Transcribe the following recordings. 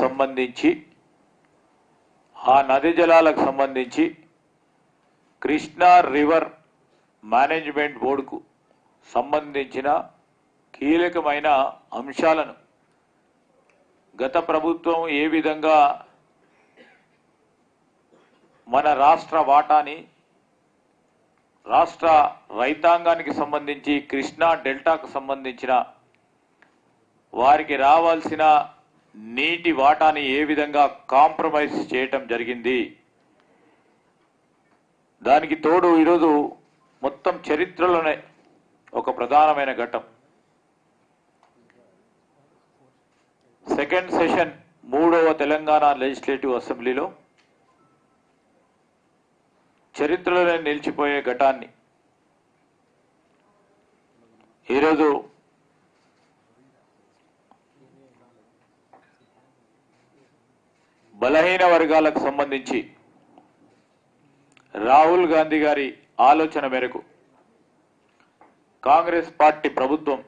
సంబంధించి ఆ నది జలాలకు సంబంధించి కృష్ణా రివర్ మేనేజ్మెంట్ బోర్డుకు సంబంధించిన కీలకమైన అంశాలను గత ప్రభుత్వం ఏ విధంగా మన రాష్ట్ర వాటాని రాష్ట్ర రైతాంగానికి సంబంధించి కృష్ణా డెల్టాకు సంబంధించిన వారికి రావాల్సిన నీటి వాటాని ఏ విధంగా కాంప్రమైజ్ చేయటం జరిగింది. దానికి తోడు ఈరోజు మొత్తం చరిత్రలోనే ఒక ప్రధానమైన ఘట్టం సెకండ్ సెషన్ 3వ తెలంగాణ లెజిస్లేటివ్ అసెంబ్లీలో చరిత్రలోనే నిలిచిపోయే ఘటాన్ని ఈరోజు బలహీన వర్గాలకు సంబంధించి రాహుల్ గాంధీ గారి ఆలోచన మేరకు కాంగ్రెస్ పార్టీ ప్రభుత్వం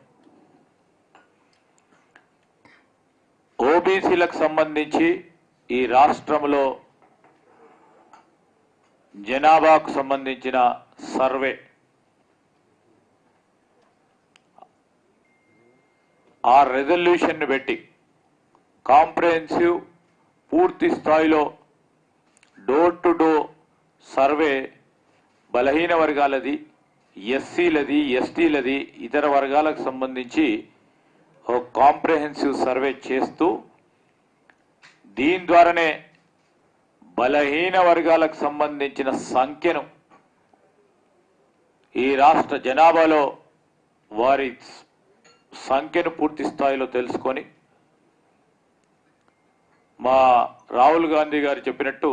ఓబీసీలకు సంబంధించి ఈ రాష్ట్రంలో జనాభాకు సంబంధించిన సర్వే ఆ రెజల్యూషన్ పెట్టి కాంప్రహెన్సివ్ పూర్తి స్థాయిలో డోర్ టు డోర్ సర్వే బలహీన వర్గాలది, ఎస్సీలది, ఎస్టీలది, ఇతర వర్గాలకు సంబంధించి ఒక కాంప్రహెన్సివ్ సర్వే చేస్తూ దీని ద్వారానే బలహీన వర్గాలకు సంబంధించిన సంఖ్యను ఈ రాష్ట్ర జనాభాలో వారి సంఖ్యను పూర్తి స్థాయిలో తెలుసుకొని మా రాహుల్ గాంధీ గారు చెప్పినట్టు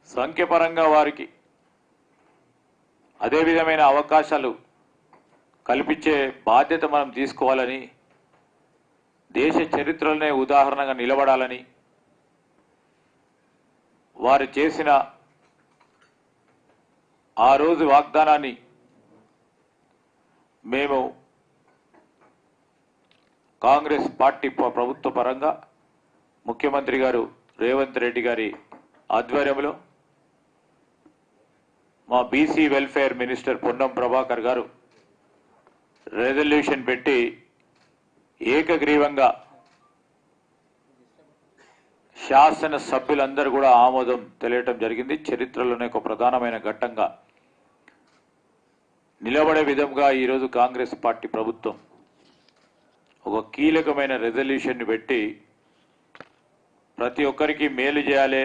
సంఖ్యపరంగా వారికి అదే విధమైన అవకాశాలు కల్పించే బాధ్యత మనం తీసుకోవాలని, దేశ చరిత్రలోనే ఉదాహరణగా నిలబడాలని వారు చేసిన ఆ రోజు వాగ్దానాన్ని మేము కాంగ్రెస్ పార్టీ ప్రభుత్వ పరంగా ముఖ్యమంత్రి గారు రేవంత్ రెడ్డి గారి ఆధ్వర్యంలో మా BC welfare minister Ponnam Prabhakar గారు రెజల్యూషన్ పెట్టి ఏకగ్రీవంగా శాసన సభ్యులందరూ కూడా ఆమోదం తెలియటం జరిగింది. చరిత్రలోనే ఒక ప్రధానమైన ఘట్టంగా నిలబడే విధంగా ఈరోజు కాంగ్రెస్ పార్టీ ప్రభుత్వం ఒక కీలకమైన రెజల్యూషన్ పెట్టి ప్రతి ఒక్కరికి మేలు చేయాలి,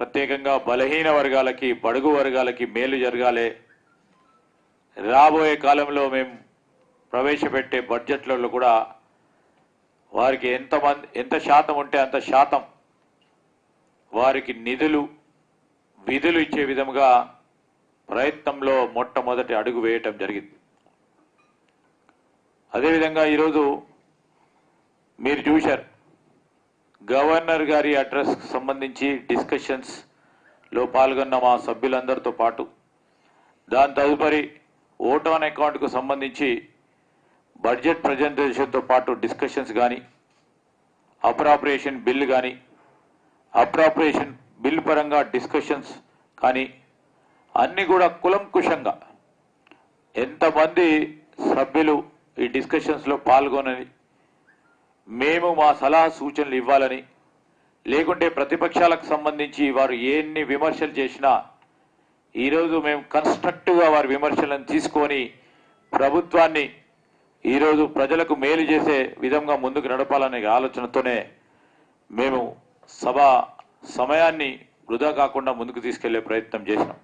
ప్రత్యేకంగా బలహీన వర్గాలకి, బడుగు వర్గాలకి మేలు జరగాలి. రాబోయే కాలంలో మేము ప్రవేశపెట్టే బడ్జెట్లలో కూడా వారికి ఎంత శాతం ఉంటే అంత శాతం వారికి నిధులు విధులు ఇచ్చే విధంగా ప్రయత్నంలో మొట్టమొదటి అడుగు వేయటం జరిగింది. అదేవిధంగా ఈరోజు మీరు చూశారు గవర్నర్ గారి అడ్రస్కి సంబంధించి డిస్కషన్స్లో పాల్గొన్న మా సభ్యులందరితో పాటు దాని తదుపరి ఓట్ ఆన్ అకౌంట్కు సంబంధించి బడ్జెట్ ప్రజెంటేషన్తో పాటు డిస్కషన్స్ కానీ, అప్రాప్రియేషన్ బిల్ కానీ, అప్రాప్రియేషన్ బిల్ పరంగా డిస్కషన్స్ కానీ అన్నీ కూడా కులంకుశంగా ఎంతమంది సభ్యులు ఈ డిస్కషన్స్లో పాల్గొనని, మేము మా సలహా సూచనలు ఇవ్వాలని, లేకుంటే ప్రతిపక్షాలకు సంబంధించి వారు ఎన్ని విమర్శలు చేసినా ఈరోజు మేము కన్స్ట్రక్టివ్గా వారి విమర్శలను తీసుకొని ప్రభుత్వాన్ని ఈరోజు ప్రజలకు మేలు చేసే విధంగా ముందుకు నడపాలనే ఆలోచనతోనే మేము సభ సమయాన్ని వృధా కాకుండా ముందుకు తీసుకెళ్లే ప్రయత్నం చేసినాం.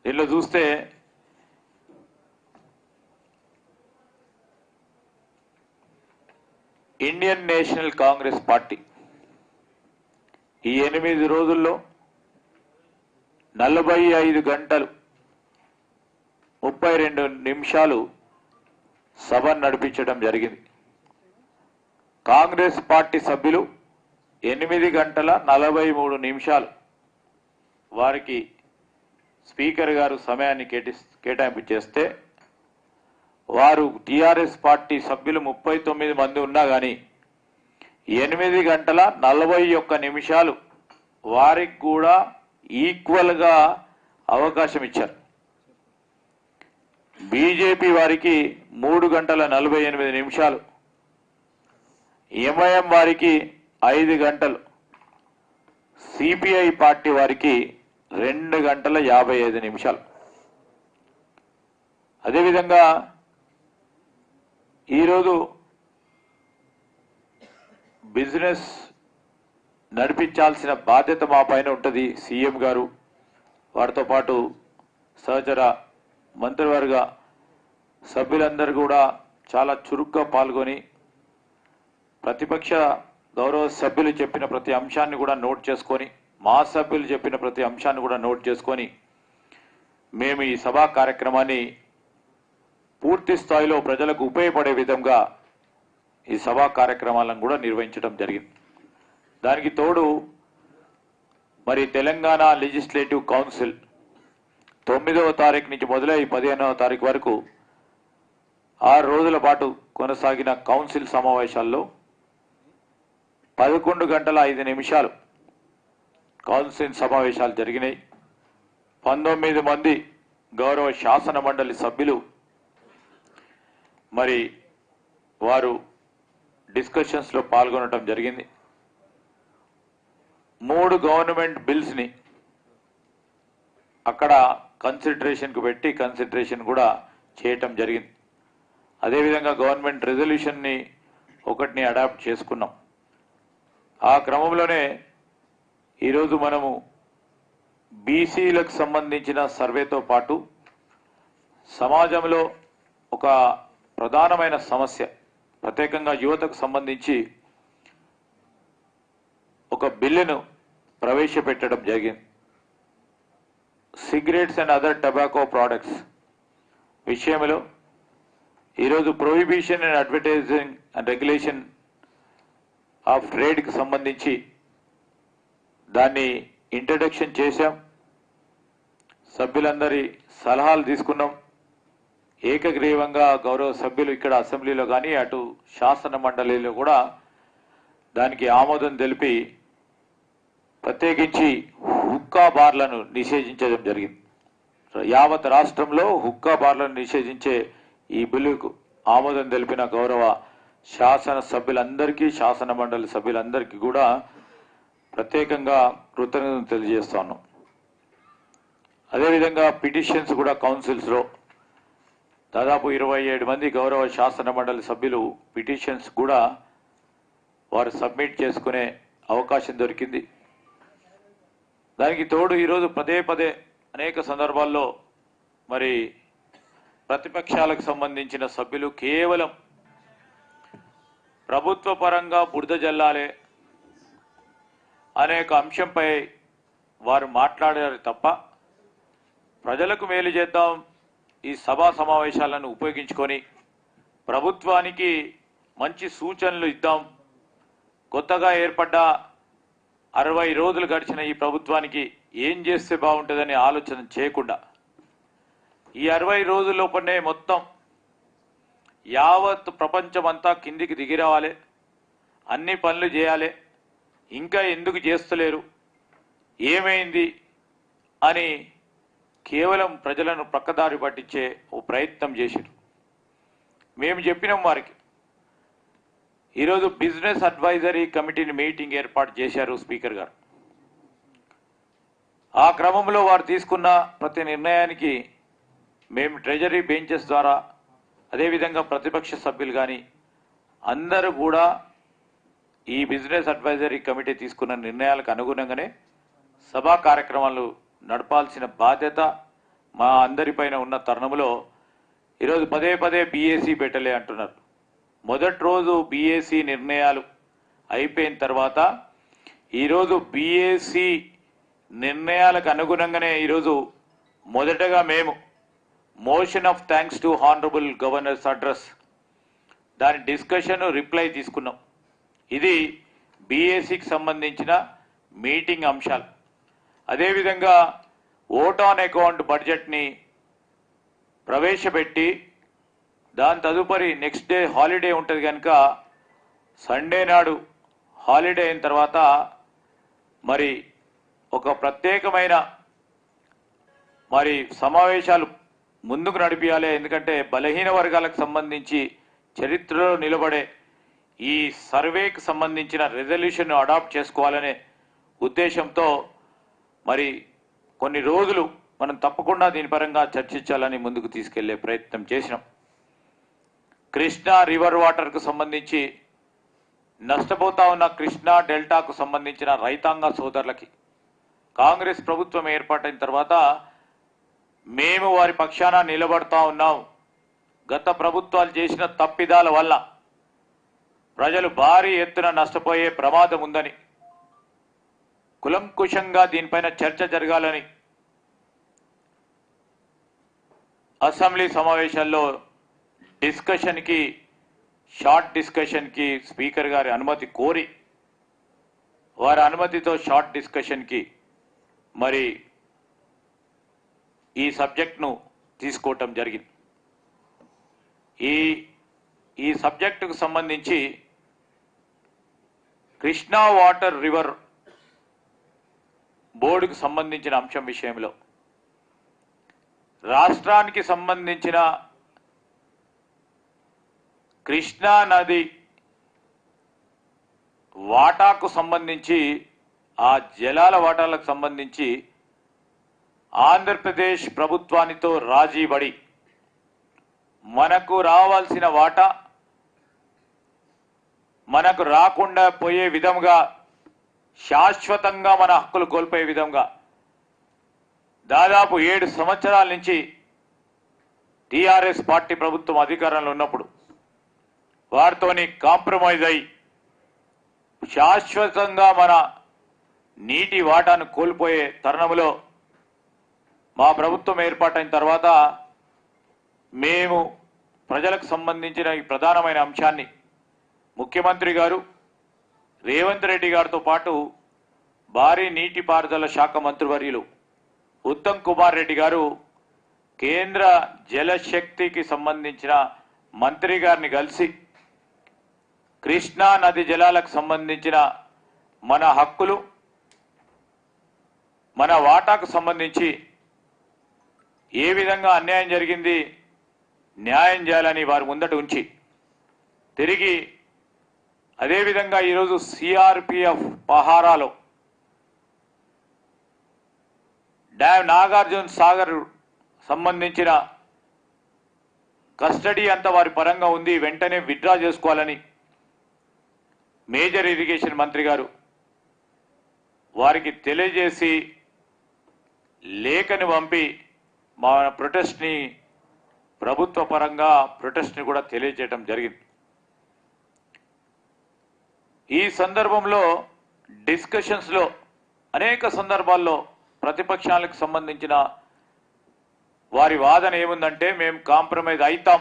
దీనిలో చూస్తే ఇండియన్ నేషనల్ కాంగ్రెస్ పార్టీ ఈ 8 రోజుల్లో 45 గంటలు 32 నిమిషాలు సభ నడిపించడం జరిగింది. కాంగ్రెస్ పార్టీ సభ్యులు 8 గంటల 43 నిమిషాలు వారికి స్పీకర్ గారు సమయాన్ని కేటాయింపు చేస్తే వారు టీఆర్ఎస్ పార్టీ సభ్యులు 39 మంది ఉన్నా కానీ 8 గంటల 41 నిమిషాలు వారికి కూడా ఈక్వల్గా అవకాశం ఇచ్చారు. బీజేపీ వారికి 3 గంటల 48 నిమిషాలు, ఎంఐఎం వారికి 5 గంటలు, సిపిఐ పార్టీ వారికి 2 గంటల 55 నిమిషాలు. అదేవిధంగా ఈరోజు బిజినెస్ నడిపించాల్సిన బాధ్యత మా పైన ఉంటుంది. సీఎం గారు వారితో పాటు సహచర మంత్రివర్గ సభ్యులందరూ కూడా చాలా చురుగ్గా పాల్గొని ప్రతిపక్ష గౌరవ సభ్యులు చెప్పిన ప్రతి అంశాన్ని కూడా నోట్ చేసుకొని, మా సభ్యులు చెప్పిన ప్రతి అంశాన్ని కూడా నోట్ చేసుకొని మేము ఈ సభా కార్యక్రమాన్ని పూర్తి స్థాయిలో ప్రజలకు ఉపయోగపడే విధంగా ఈ సభా కార్యక్రమాలను కూడా నిర్వహించడం జరిగింది. దానికి తోడు మరి తెలంగాణ లెజిస్లేటివ్ కౌన్సిల్ 9వ తారీఖు నుంచి మొదలై 15వ తారీఖు వరకు 6 రోజుల పాటు కొనసాగిన కౌన్సిల్ సమావేశాల్లో 11 గంటల 5 నిమిషాలు కౌన్సిల్ సమావేశాలు జరిగినాయి. 19 మంది గౌరవ శాసన మండలి సభ్యులు మరి వారు డిస్కషన్స్ లో పాల్గొనడం జరిగింది. 3 గవర్నమెంట్ బిల్స్ ని అక్కడ కన్సిడరేషన్ కు పెట్టి కన్సిడరేషన్ కూడా చేయటం జరిగింది. అదేవిధంగా గవర్నమెంట్ రెజల్యూషన్ ని ఒకటిని అడాప్ట్ చేసుకున్నాం. ఆ క్రమంలోనే ఈరోజు మనము బీసీలకు సంబంధించిన సర్వేతో పాటు సమాజంలో ఒక ప్రధానమైన సమస్య, ప్రత్యేకంగా యువతకు సంబంధించి ఒక బిల్లును ప్రవేశపెట్టడం జరిగింది. Cigarettes and other tobacco products విషయంలో ఈరోజు prohibition and advertising and regulation of ట్రేడ్కి సంబంధించి దాన్ని ఇంట్రడక్షన్ చేశాం. సభ్యులందరి సలహాలు తీసుకున్నాం. ఏకగ్రీవంగా గౌరవ సభ్యులు ఇక్కడ అసెంబ్లీలో కానీ అటు శాసన మండలిలో కూడా దానికి ఆమోదం తెలిపి ప్రత్యేకించి హుక్కా బార్లను నిషేధించడం జరిగింది. యావత్ రాష్ట్రంలో హుక్కా బార్లను నిషేధించే ఈ బిల్లుకు ఆమోదం తెలిపిన గౌరవ శాసన సభ్యులందరికీ, శాసన మండలి సభ్యులందరికీ కూడా ప్రత్యేకంగా కృతజ్ఞతలు తెలియజేస్తా ఉన్నాం. అదేవిధంగా పిటిషన్స్ కూడా కౌన్సిల్స్ లో దాదాపు 27 మంది గౌరవ శాసన మండలి సభ్యులు పిటిషన్స్ కూడా వారు సబ్మిట్ చేసుకునే అవకాశం దొరికింది. దానికి తోడు ఈరోజు పదే పదే అనేక సందర్భాల్లో మరి ప్రతిపక్షాలకు సంబంధించిన సభ్యులు కేవలం ప్రభుత్వ పరంగా బురద జల్లాలే అనేక అంశంపై వారు మాట్లాడారు తప్ప ప్రజలకు మేలు చేద్దాం, ఈ సభా సమావేశాలను ఉపయోగించుకొని ప్రభుత్వానికి మంచి సూచనలు ఇద్దాం, కొత్తగా ఏర్పడ్డ 60 రోజులు గడిచిన ఈ ప్రభుత్వానికి ఏం చేస్తే బాగుంటుందని ఆలోచన చేయకుండా ఈ 60 రోజుల లోపలనే మొత్తం యావత్ ప్రపంచమంతా కిందికి దిగి రావాలి, అన్ని పనులు చేయాలి, ఇంకా ఎందుకు చేస్తలేరు, ఏమైంది అని కేవలం ప్రజలను ప్రక్కదారి పట్టించే ఓ ప్రయత్నం చేశారు. మేము చెప్పినాం వారికి. ఈరోజు బిజినెస్ అడ్వైజరీ కమిటీని మీటింగ్ ఏర్పాటు చేశారు స్పీకర్ గారు. ఆ క్రమంలో వారు తీసుకున్న ప్రతి నిర్ణయానికి మేము ట్రెజరీ బెంచెస్ ద్వారా, అదేవిధంగా ప్రతిపక్ష సభ్యులు కానీ అందరూ కూడా ఈ బిజినెస్ అడ్వైజరీ కమిటీ తీసుకున్న నిర్ణయాలకు అనుగుణంగానే సభా కార్యక్రమాలు నడపాల్సిన బాధ్యత మా అందరిపైన ఉన్న తరుణంలో ఈరోజు పదే పదే బీఏసీ పెట్టలే అంటున్నారు. మొదటి రోజు బీఏసీ నిర్ణయాలు అయిపోయిన తర్వాత ఈరోజు బీఏసీ నిర్ణయాలకు అనుగుణంగానే ఈరోజు మొదటగా మేము motion of thanks to honourable governors address దాని డిస్కషన్ రిప్లై తీసుకున్నాం. ఇది బీఏసీకి సంబంధించిన మీటింగ్ అంశాలు. అదేవిధంగా ఓట్ ఆన్ అకౌంట్ బడ్జెట్ని ప్రవేశపెట్టి దాని తదుపరి నెక్స్ట్ డే హాలిడే ఉంటుంది కనుక సండే నాడు హాలిడే అయిన తర్వాత మరి ఒక ప్రత్యేకమైన మరి సమావేశాలు ముందుకు నడిపించాలి. ఎందుకంటే బలహీన వర్గాలకు సంబంధించి చరిత్రలో నిలబడే ఈ సర్వేకి సంబంధించిన రెజల్యూషన్ను అడాప్ట్ చేసుకోవాలనే ఉద్దేశంతో మరి కొన్ని రోజులు మనం తప్పకుండా దీని పరంగా చర్చించాలని ముందుకు తీసుకెళ్లే ప్రయత్నం చేసినాం. కృష్ణా రివర్ వాటర్కు సంబంధించి నష్టపోతా ఉన్న కృష్ణా డెల్టాకు సంబంధించిన రైతాంగ సోదరులకి కాంగ్రెస్ ప్రభుత్వం ఏర్పాటైన తర్వాత మేము వారి పక్షాన నిలబడతా ఉన్నాం. గత ప్రభుత్వాలు చేసిన తప్పిదాల వల్ల ప్రజలు భారీ ఎత్తున నష్టపోయే ప్రమాదం ఉందని కులంకుశంగా దీనిపైన చర్చ జరగాలని అసెంబ్లీ సమావేశాల్లో షార్ట్ డిస్కషన్కి స్పీకర్ గారి అనుమతి కోరి వారి అనుమతితో షార్ట్ డిస్కషన్కి మరి ఈ సబ్జెక్ట్ను తీసుకోవటం జరిగింది. ఈ సబ్జెక్టుకు సంబంధించి కృష్ణా వాటర్ రివర్ బోర్డుకు సంబంధించిన అంశం విషయంలో రాష్ట్రానికి సంబంధించిన కృష్ణా నది వాటాకు సంబంధించి ఆ జలాల వాటాలకు సంబంధించి ఆంధ్రప్రదేశ్ ప్రభుత్వానితో రాజీపడి మనకు రావాల్సిన వాటా మనకు రాకుండా పోయే విధంగా శాశ్వతంగా మన హక్కులు కోల్పోయే విధంగా దాదాపు 7 సంవత్సరాల నుంచి టీఆర్ఎస్ పార్టీ ప్రభుత్వం అధికారంలో ఉన్నప్పుడు వారితోని కాంప్రమైజ్ అయి శాశ్వతంగా మన నీటి వాటాను కోల్పోయే తరుణంలో మా ప్రభుత్వం ఏర్పాటైన తర్వాత మేము ప్రజలకు సంబంధించిన ఈ ప్రధానమైన అంశాన్ని ముఖ్యమంత్రి గారు రేవంత్ రెడ్డి గారితో పాటు భారీ నీటిపారుదల శాఖ మంత్రివర్యులు ఉత్తమ్ కుమార్ రెడ్డి గారు కేంద్ర జలశక్తికి సంబంధించిన మంత్రి గారిని కలిసి కృష్ణా నది జలాలకు సంబంధించిన మన హక్కులు మన వాటాకు సంబంధించి ఏ విధంగా అన్యాయం జరిగింది న్యాయం చేయాలని వారి ముందట ఉంచి తిరిగి అదేవిధంగా ఈరోజు సిఆర్పిఎఫ్ పహారాలో డ్యామ్ నాగార్జున సాగర్ సంబంధించిన కస్టడీ అంతా వారి పరంగా ఉంది, వెంటనే విత్డ్రా చేసుకోవాలని మేజర్ ఇరిగేషన్ మంత్రి గారు వారికి తెలియజేసి లేఖను పంపి మా ప్రొటెస్ట్ని ప్రభుత్వ పరంగా ప్రొటెస్ట్ని కూడా తెలియజేయడం జరిగింది. ఈ సందర్భంలో డిస్కషన్స్లో అనేక సందర్భాల్లో ప్రతిపక్షాలకు సంబంధించిన వారి వాదన ఏముందంటే మేము కాంప్రమైజ్ అవుతాం,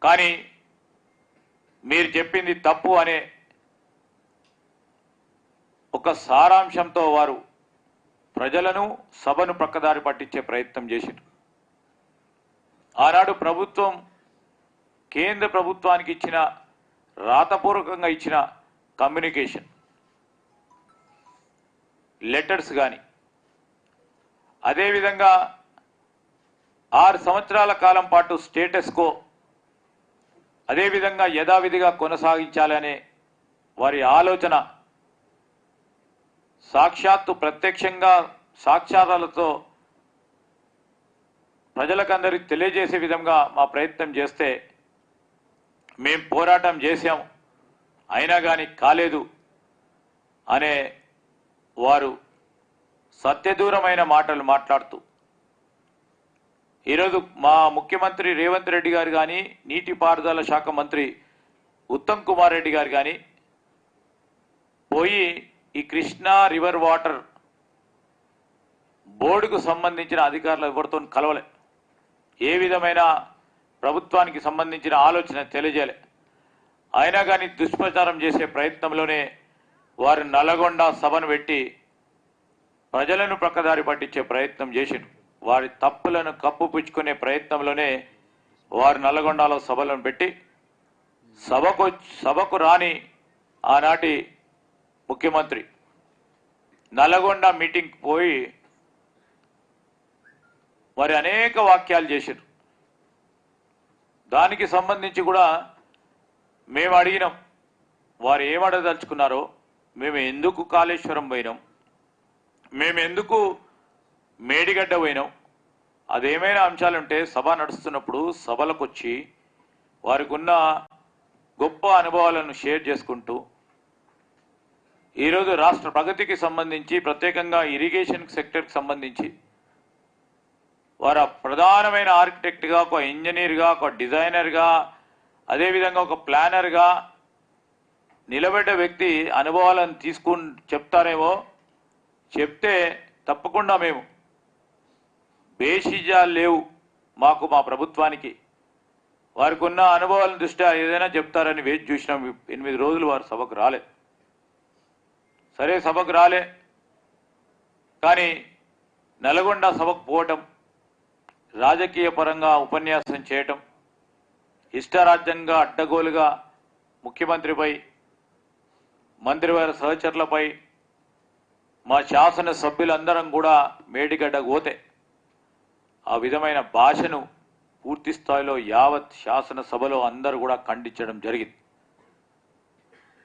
కానీ మీరు చెప్పింది తప్పు అనే ఒక సారాంశంతో వారు ప్రజలను సభను ప్రక్కదారి పట్టించే ప్రయత్నం చేశారు. ఆనాడు ప్రభుత్వం కేంద్ర ప్రభుత్వానికి ఇచ్చిన రాతపూర్వకంగా ఇచ్చిన కమ్యూనికేషన్ లెటర్స్ కానీ అదేవిధంగా 6 సంవత్సరాల కాలం పాటు స్టేటస్ కో అదేవిధంగా యథావిధిగా కొనసాగించాలనే వారి ఆలోచన సాక్షాత్తు ప్రత్యక్షంగా సాక్ష్యాలతో ప్రజలకందరికీ తెలియజేసే విధంగా మా ప్రయత్నం చేస్తే మేము పోరాటం చేశాం, అయినా కానీ కాలేదు అనే వారు సత్యదూరమైన మాటలు మాట్లాడుతూ ఈరోజు మా ముఖ్యమంత్రి రేవంత్ రెడ్డి గారు కానీ నీటిపారుదల శాఖ మంత్రి ఉత్తమ్ కుమార్ రెడ్డి గారు కానీ పోయి ఈ కృష్ణా రివర్ వాటర్ బోర్డుకు సంబంధించిన అధికారులు ఎవరితో కలవలే, ఏ విధమైన ప్రభుత్వానికి సంబంధించిన ఆలోచన తెలియజేయలే. అయినా కానీ దుష్ప్రచారం చేసే ప్రయత్నంలోనే వారు నల్లగొండ సభను పెట్టి ప్రజలను ప్రక్కదారి పట్టించే ప్రయత్నం చేసిండు. వారి తప్పులను కప్పుపుచ్చుకునే ప్రయత్నంలోనే వారు నల్లగొండలో సభలను పెట్టి సభకు రాని ఆనాటి ముఖ్యమంత్రి నల్గొండ మీటింగ్ పోయి మరి అనేక వాక్యాలు చేశారు. దానికి సంబంధించి కూడా మేము అడిగినాం, వారు ఏమడదలుచుకున్నారో, మేము ఎందుకు కాళేశ్వరం పోయినాం, మేము ఎందుకు మేడిగడ్డ పోయినాం, అదేమైనా అంశాలుంటే సభ నడుస్తున్నప్పుడు సభలకు వచ్చి వారికి ఉన్న గొప్ప అనుభవాలను షేర్ చేసుకుంటూ ఈరోజు రాష్ట్ర ప్రగతికి సంబంధించి ప్రత్యేకంగా ఇరిగేషన్ సెక్టర్కి సంబంధించి వారు ప్రధానమైన ఆర్కిటెక్ట్గా, ఒక ఇంజనీర్గా, ఒక డిజైనర్గా, అదేవిధంగా ఒక ప్లానర్గా నిలబడ్డ వ్యక్తి అనుభవాలను చెప్తారేమో, చెప్తే తప్పకుండా మేము బేషిజాలు లేవు మాకు, మా ప్రభుత్వానికి వారికి ఉన్న అనుభవాల దృష్ట్యా ఏదైనా చెప్తారని వేచి చూసినాం. 8 రోజులు వారు సభకు రాలే. సరే, సభకు రాలే, కానీ నల్గొండ సభకు పోవటం, రాజకీయ పరంగా ఉపన్యాసం చేయటం, ఇష్టారాజ్యంగా అడ్డగోలుగా ముఖ్యమంత్రిపై, మంత్రివారి సహచరులపై, మా శాసన సభ్యులందరం కూడా మేడిగడ్డ పోతే ఆ విధమైన భాషను పూర్తి స్థాయిలో యావత్ శాసనసభలో అందరూ కూడా ఖండించడం జరిగింది.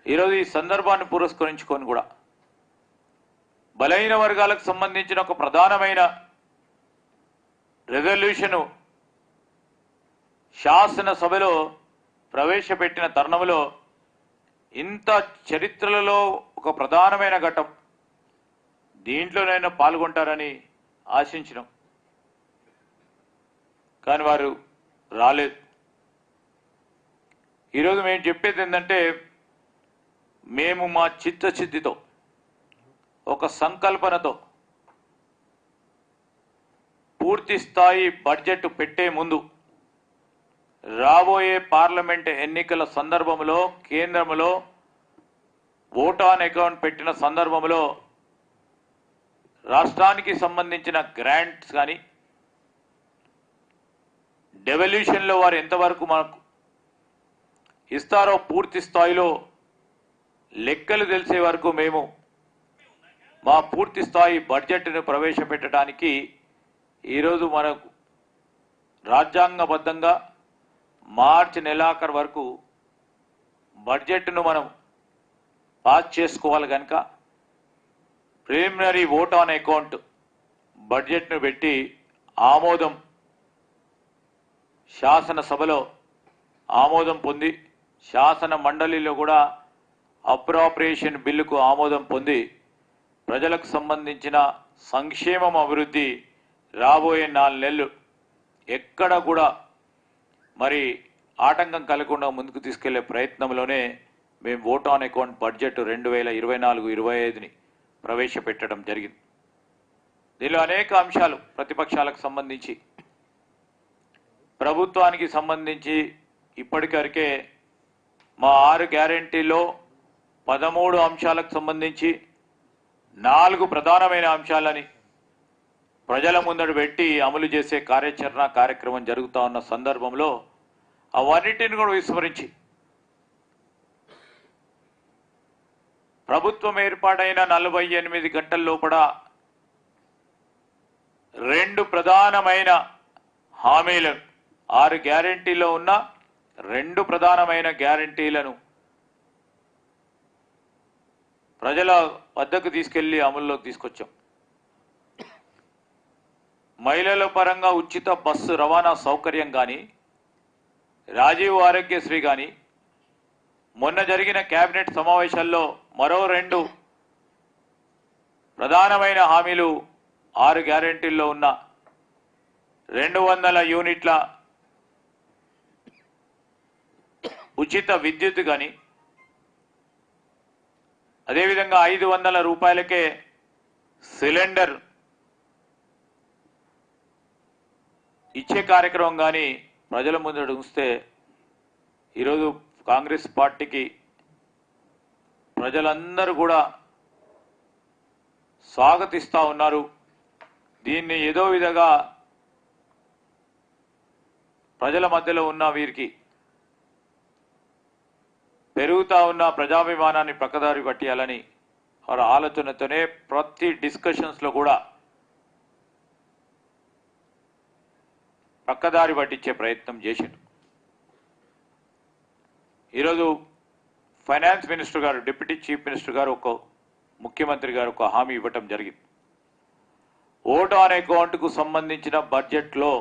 ఈరోజు ఈ సందర్భాన్ని పురస్కరించుకొని కూడా బలహీన వర్గాలకు సంబంధించిన ఒక ప్రధానమైన రెజల్యూషను శాసనసభలో ప్రవేశపెట్టిన తరుణంలో ఇంత చరిత్రలలో ఒక ప్రధానమైన ఘట్టం, దీంట్లోనైనా పాల్గొంటారని ఆశించినాం. కానీ వారు రాలేదు. ఈరోజు మేము చెప్పేది ఏంటంటే, మేము మా చిత్తశుద్ధితో, ఒక సంకల్పనతో పూర్తి స్థాయి బడ్జెట్ పెట్టే ముందు రాబోయే పార్లమెంట్ ఎన్నికల సందర్భంలో కేంద్రంలో ఓట్ ఆన్ అకౌంట్ పెట్టిన సందర్భంలో రాష్ట్రానికి సంబంధించిన గ్రాంట్స్ కానీ డెవల్యూషన్లో వారు ఎంతవరకు మనకు ఇస్తారో పూర్తి స్థాయిలో లెక్కలు తెలిసే వరకు మేము మా పూర్తి స్థాయి బడ్జెట్ను ప్రవేశపెట్టడానికి ఈరోజు మనకు రాజ్యాంగబద్ధంగా మార్చి నెలాఖరు వరకు బడ్జెట్ను మనం పాస్ చేసుకోవాలి కనుక ప్రిలిమినరీ ఓట్ ఆన్ అకౌంట్ బడ్జెట్ను పెట్టి ఆమోదం శాసనసభలో ఆమోదం పొంది, శాసన మండలిలో కూడా అప్రాప్రియేషన్ బిల్లుకు ఆమోదం పొంది, ప్రజలకు సంబంధించిన సంక్షేమం అభివృద్ధి రాబోయే 4 నెలలు ఎక్కడ కూడా మరి ఆటంకం కలగకుండా ముందుకు తీసుకెళ్లే ప్రయత్నంలోనే మేము ఓట్ ఆన్ అకౌంట్ బడ్జెట్ 2024-25ని ప్రవేశపెట్టడం జరిగింది. దీనిలో అనేక అంశాలు ప్రతిపక్షాలకు సంబంధించి, ప్రభుత్వానికి సంబంధించి ఇప్పటికరికే మా 6 గ్యారెంటీలో 13 అంశాలకు సంబంధించి 4 ప్రధానమైన అంశాలని ప్రజల ముందడు పెట్టి అమలు చేసే కార్యక్రమం జరుగుతూ ఉన్న సందర్భంలో అవన్నిటిని కూడా విస్మరించి ప్రభుత్వం ఏర్పాటైన 48 గంటల లోపల 2 ప్రధానమైన హామీలను, 6 గ్యారెంటీలో ఉన్న 2 ప్రధానమైన గ్యారెంటీలను ప్రజల వద్దకు తీసుకెళ్లి అమల్లోకి తీసుకొచ్చాం. మహిళల పరంగా ఉచిత బస్సు రవాణా సౌకర్యం కానీ, రాజీవ్ ఆరోగ్యశ్రీ కానీ, మొన్న జరిగిన కేబినెట్ సమావేశాల్లో మరో 2 ప్రధానమైన హామీలు 6 గ్యారెంటీల్లో ఉన్న 200 యూనిట్ల ఉచిత విద్యుత్ కానీ, అదేవిధంగా 500 రూపాయలకే సిలిండర్ ఇచ్చే కార్యక్రమం కానీ ప్రజల ముందు ఉంచితే ఈరోజు కాంగ్రెస్ పార్టీకి ప్రజలందరూ కూడా స్వాగతిస్తూ ఉన్నారు. దీన్ని ఏదో విధంగా ప్రజల మధ్యలో ఉన్న వీరికి పెరుగుతా ఉన్న ప్రజాభిమానాన్ని పక్కదారి పట్టియాలని వారి ఆలోచనతోనే ప్రతి డిస్కషన్స్లో కూడా పక్కదారి పట్టించే ప్రయత్నం చేశారు. ఈరోజు ఫైనాన్స్ మినిస్టర్ గారు, డిప్యూటీ చీఫ్ మినిస్టర్ గారు, ముఖ్యమంత్రి గారు ఒక హామీ ఇవ్వటం జరిగింది. ఓట్ ఆన్ అకౌంట్కు సంబంధించిన బడ్జెట్లో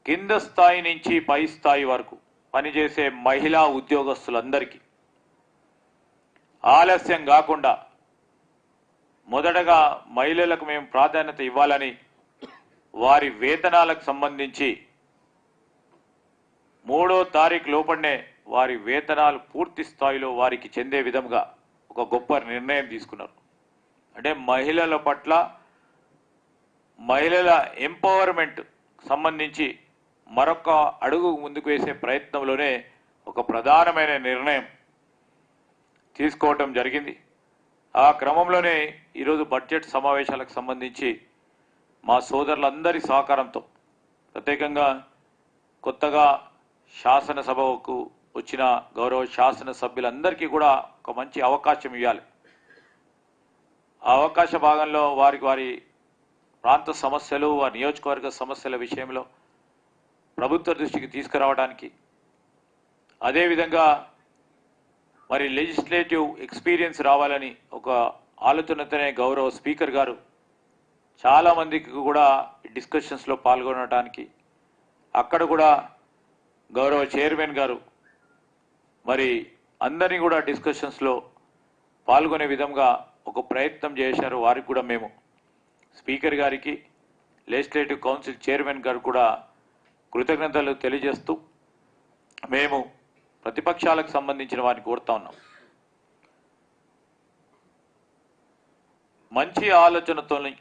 కింద స్థాయి నుంచి పై స్థాయి వరకు పనిచేసే మహిళా ఉద్యోగస్తులందరికీ ఆలస్యం కాకుండా మొదటగా మహిళలకు మేము ప్రాధాన్యత ఇవ్వాలని వారి వేతనాలకు సంబంధించి 3వ తారీఖు లోపలనే వారి వేతనాలు పూర్తి స్థాయిలో వారికి చెందే విధంగా ఒక గొప్ప నిర్ణయం తీసుకున్నారు. అంటే మహిళల పట్ల, మహిళల ఎంపవర్మెంట్ సంబంధించి మరొక అడుగు ముందుకు వేసే ప్రయత్నంలోనే ఒక ప్రధానమైన నిర్ణయం తీసుకోవటం జరిగింది. ఆ క్రమంలోనే ఈరోజు బడ్జెట్ సమావేశాలకు సంబంధించి మా సోదరులందరి సహకారంతో, ప్రత్యేకంగా కొత్తగా శాసనసభకు వచ్చిన గౌరవ శాసనసభ్యులందరికీ కూడా ఒక మంచి అవకాశం ఇవ్వాలి. ఆ అవకాశ భాగంలో వారి ప్రాంత సమస్యలు, వారి నియోజకవర్గ సమస్యల విషయంలో ప్రభుత్వ దృష్టికి తీసుకురావడానికి, అదేవిధంగా మరి లెజిస్లేటివ్ ఎక్స్పీరియన్స్ రావాలని ఒక ఆలోచనతోనే గౌరవ స్పీకర్ గారు చాలామందికి కూడా డిస్కషన్స్లో పాల్గొనడానికి, అక్కడ కూడా గౌరవ చైర్మన్ గారు మరి అందరినీ కూడా డిస్కషన్స్లో పాల్గొనే విధంగా ఒక ప్రయత్నం చేశారు. వారికి కూడా మేము స్పీకర్ గారికి, లెజిస్లేటివ్ కౌన్సిల్ చైర్మన్ గారు కూడా కృతజ్ఞతలు తెలియజేస్తూ మేము ప్రతిపక్షాలకు సంబంధించిన వారిని కోరుతా ఉన్నాం. మంచి ఆలోచనతోని,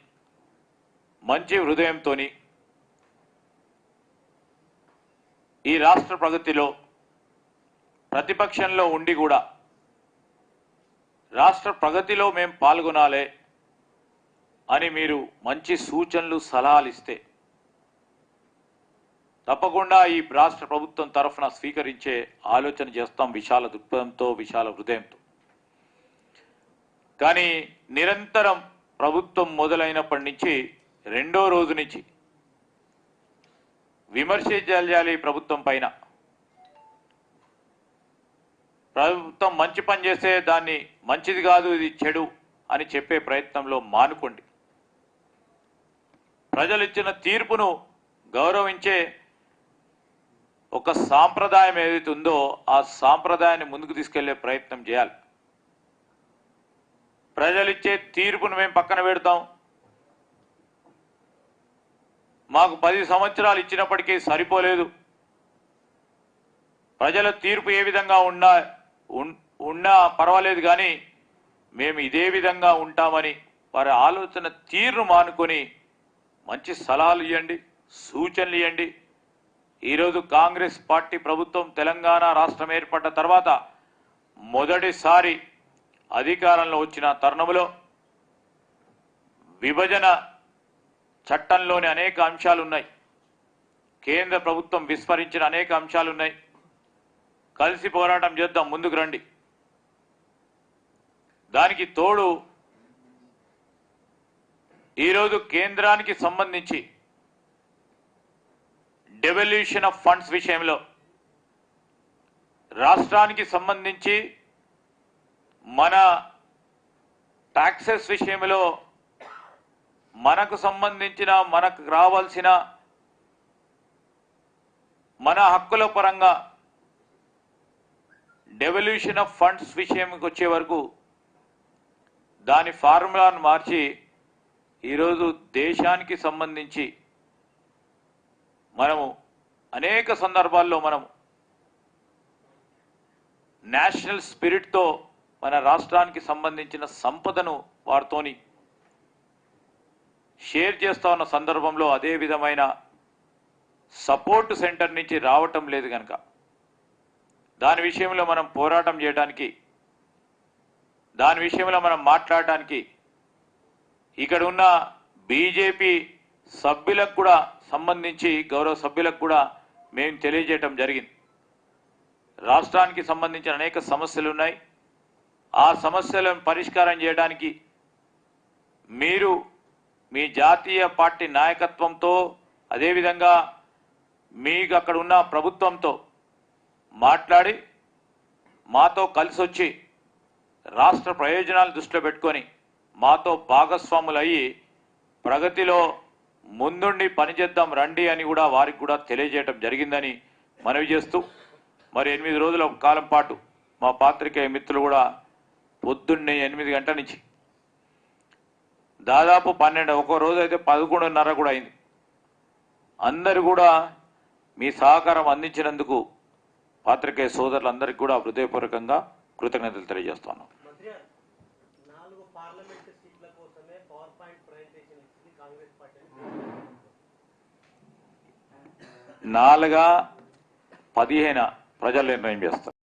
మంచి హృదయంతోని ఈ రాష్ట్ర ప్రగతిలో ప్రతిపక్షంలో ఉండి కూడా రాష్ట్ర ప్రగతిలో మేము పాల్గొనాలి అని మీరు మంచి సూచనలు, సలహాలు ఇస్తే తప్పకుండా ఈ రాష్ట్ర ప్రభుత్వం తరఫున స్వీకరించే ఆలోచన చేస్తాం, విశాల దృక్పథంతో, విశాల హృదయంతో. కానీ నిరంతరం ప్రభుత్వం మొదలైనప్పటి నుంచి 2వ రోజు నుంచి విమర్శించాలి ప్రభుత్వం పైన. ప్రభుత్వం మంచి పని చేస్తే దాన్ని మంచిది కాదు, ఇది చెడు అని చెప్పే ప్రయత్నంలో మానుకోండి. ప్రజలు ఇచ్చిన తీర్పును గౌరవించే ఒక సాంప్రదాయం ఏదైతే ఉందో ఆ సాంప్రదాయాన్ని ముందుకు తీసుకెళ్లే ప్రయత్నం చేయాలి. ప్రజలు ఇచ్చే తీర్పును మేము పక్కన పెడతాం, మాకు 10 సంవత్సరాలు ఇచ్చినప్పటికీ సరిపోలేదు, ప్రజల తీర్పు ఏ విధంగా ఉన్నా పర్వాలేదు కానీ మేము ఇదే విధంగా ఉంటామని వారి ఆలోచన తీరును మానుకొని మంచి సలహాలు ఇవ్వండి, సూచనలు ఇవ్వండి. ఈరోజు కాంగ్రెస్ పార్టీ ప్రభుత్వం తెలంగాణ రాష్ట్రం ఏర్పడ్డ తర్వాత మొదటిసారి అధికారంలో వచ్చిన తరుణంలో విభజన చట్టంలోని అనేక అంశాలు ఉన్నాయి, కేంద్ర ప్రభుత్వం విస్మరించిన అనేక అంశాలు ఉన్నాయి. కలిసి పోరాటం చేద్దాం, ముందుకు రండి. దానికి తోడు ఈరోజు కేంద్రానికి సంబంధించి డెవల్యూషన్ ఆఫ్ ఫండ్స్ విషయంలో, రాష్ట్రానికి సంబంధించి మన టాక్సెస్ విషయంలో మనకు సంబంధించిన, మనకు రావాల్సిన మన హక్కుల పరంగా డెవల్యూషన్ ఆఫ్ ఫండ్స్ విషయంకి వచ్చే వరకు దాని ఫార్ములాను మార్చి ఈరోజు దేశానికి సంబంధించి మనము అనేక సందర్భాల్లో మనం నేషనల్ స్పిరిట్తో మన రాష్ట్రానికి సంబంధించిన సంపదను వారితోని షేర్ చేస్తా ఉన్న సందర్భంలో అదే విధమైన సపోర్ట్ సెంటర్ నుంచి రావటం లేదు కనుక దాని విషయంలో మనం పోరాటం చేయడానికి, దాని విషయంలో మనం మాట్లాడడానికి ఇక్కడ ఉన్న బీజేపీ సభ్యులకు కూడా సంబంధించి, గౌరవ సభ్యులకు కూడా మేము తెలియజేయటం జరిగింది. రాష్ట్రానికి సంబంధించిన అనేక సమస్యలు ఉన్నాయి. ఆ సమస్యలను పరిష్కారం చేయడానికి మీరు మీ జాతీయ పార్టీ నాయకత్వంతో అదేవిధంగా మీకు అక్కడ ఉన్న ప్రభుత్వంతో మాట్లాడి మాతో కలిసి వచ్చి రాష్ట్ర ప్రయోజనాలు దృష్టిలో పెట్టుకొని మాతో భాగస్వాములు అయ్యి ప్రగతిలో ముందుండి పనిచేద్దాం రండి అని కూడా వారికి కూడా తెలియజేయడం జరిగిందని మనవి చేస్తూ మరి 8 రోజుల కాలం పాటు మా పాత్రికేయ మిత్రులు కూడా పొద్దున్నే 8 గంటల నుంచి దాదాపు 12 ఒక రోజు అయితే 11:30 కూడా అయింది. అందరూ కూడా మీ సహకారం అందించినందుకు పాత్రికేయ సోదరులందరికీ కూడా హృదయపూర్వకంగా కృతజ్ఞతలు తెలియజేస్తున్నాను. 4-15 ప్రజలు నిర్ణయం చేస్తారు.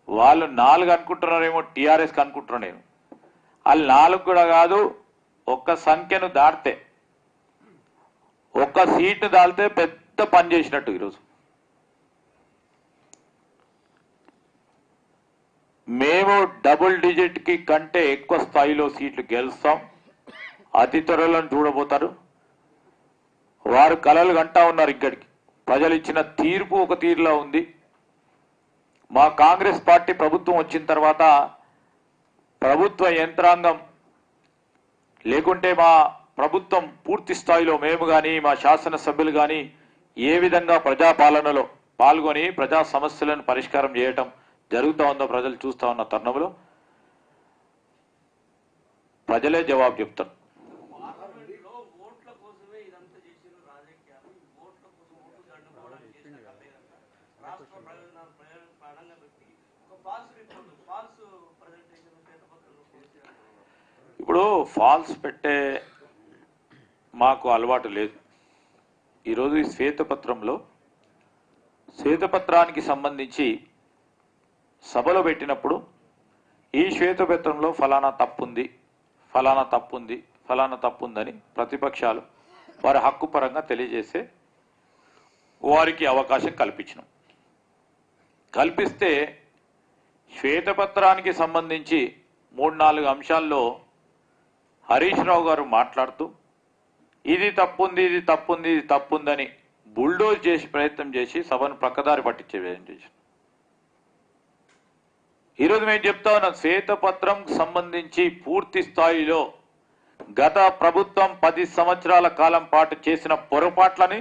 వాళ్ళు 4 అనుకుంటున్నారేమో, టీఆర్ఎస్కి అనుకుంటున్నాను నేను. వాళ్ళు 4 కూడా కాదు, ఒక్క సంఖ్యను దాటితే ఒక్క సీటు దాటితే పెద్ద పని చేసినట్టు. ఈరోజు మేము డబుల్ డిజిట్ కి కంటే ఎక్కువ స్థాయిలో సీట్లు గెలుస్తాం. అతి త్వరలో చూడబోతారు. వారు కలలు కంటా ఉన్నారు. ఇక్కడికి ప్రజలు ఇచ్చిన తీర్పు ఒక తీరులో ఉంది. మా కాంగ్రెస్ పార్టీ ప్రభుత్వం వచ్చిన తర్వాత ప్రభుత్వ యంత్రాంగం లేకుంటే మా ప్రభుత్వం పూర్తి స్థాయిలో మేము కానీ మా శాసనసభ్యులు కానీ ఏ విధంగా ప్రజాపాలనలో పాల్గొని ప్రజా సమస్యలను పరిష్కారం చేయటం జరుగుతూ ఉందో ప్రజలు చూస్తూ ఉన్న తరుణంలో ప్రజలే జవాబు చెప్తారు. ఇప్పుడు ఫాల్స్ పెట్టే మాకు అలవాటు లేదు. ఈరోజు ఈ శ్వేతపత్రంలో శ్వేతపత్రానికి సంబంధించి సభలో పెట్టినప్పుడు ఈ శ్వేతపత్రంలో ఫలానా తప్పుంది, ఫలానా తప్పుంది, ఫలానా తప్పుందని ప్రతిపక్షాలు వారి హక్కు పరంగా తెలియజేసే వారికి అవకాశం కల్పించినాం. కల్పిస్తే శ్వేతపత్రానికి సంబంధించి 3-4 అంశాల్లో హరీష్ రావు గారు మాట్లాడుతూ ఇది తప్పుంది, ఇది తప్పుంది, ఇది తప్పుందని బుల్డోజ్ చేసి ప్రయత్నం చేసి సభను ప్రక్కదారి పట్టించే ప్రయత్నం చేశారు. ఈరోజు మేము చెప్తా ఉన్నాం, శ్వేతపత్రం సంబంధించి పూర్తి స్థాయిలో గత ప్రభుత్వం 10 సంవత్సరాల కాలం పాటు చేసిన పొరపాట్లని,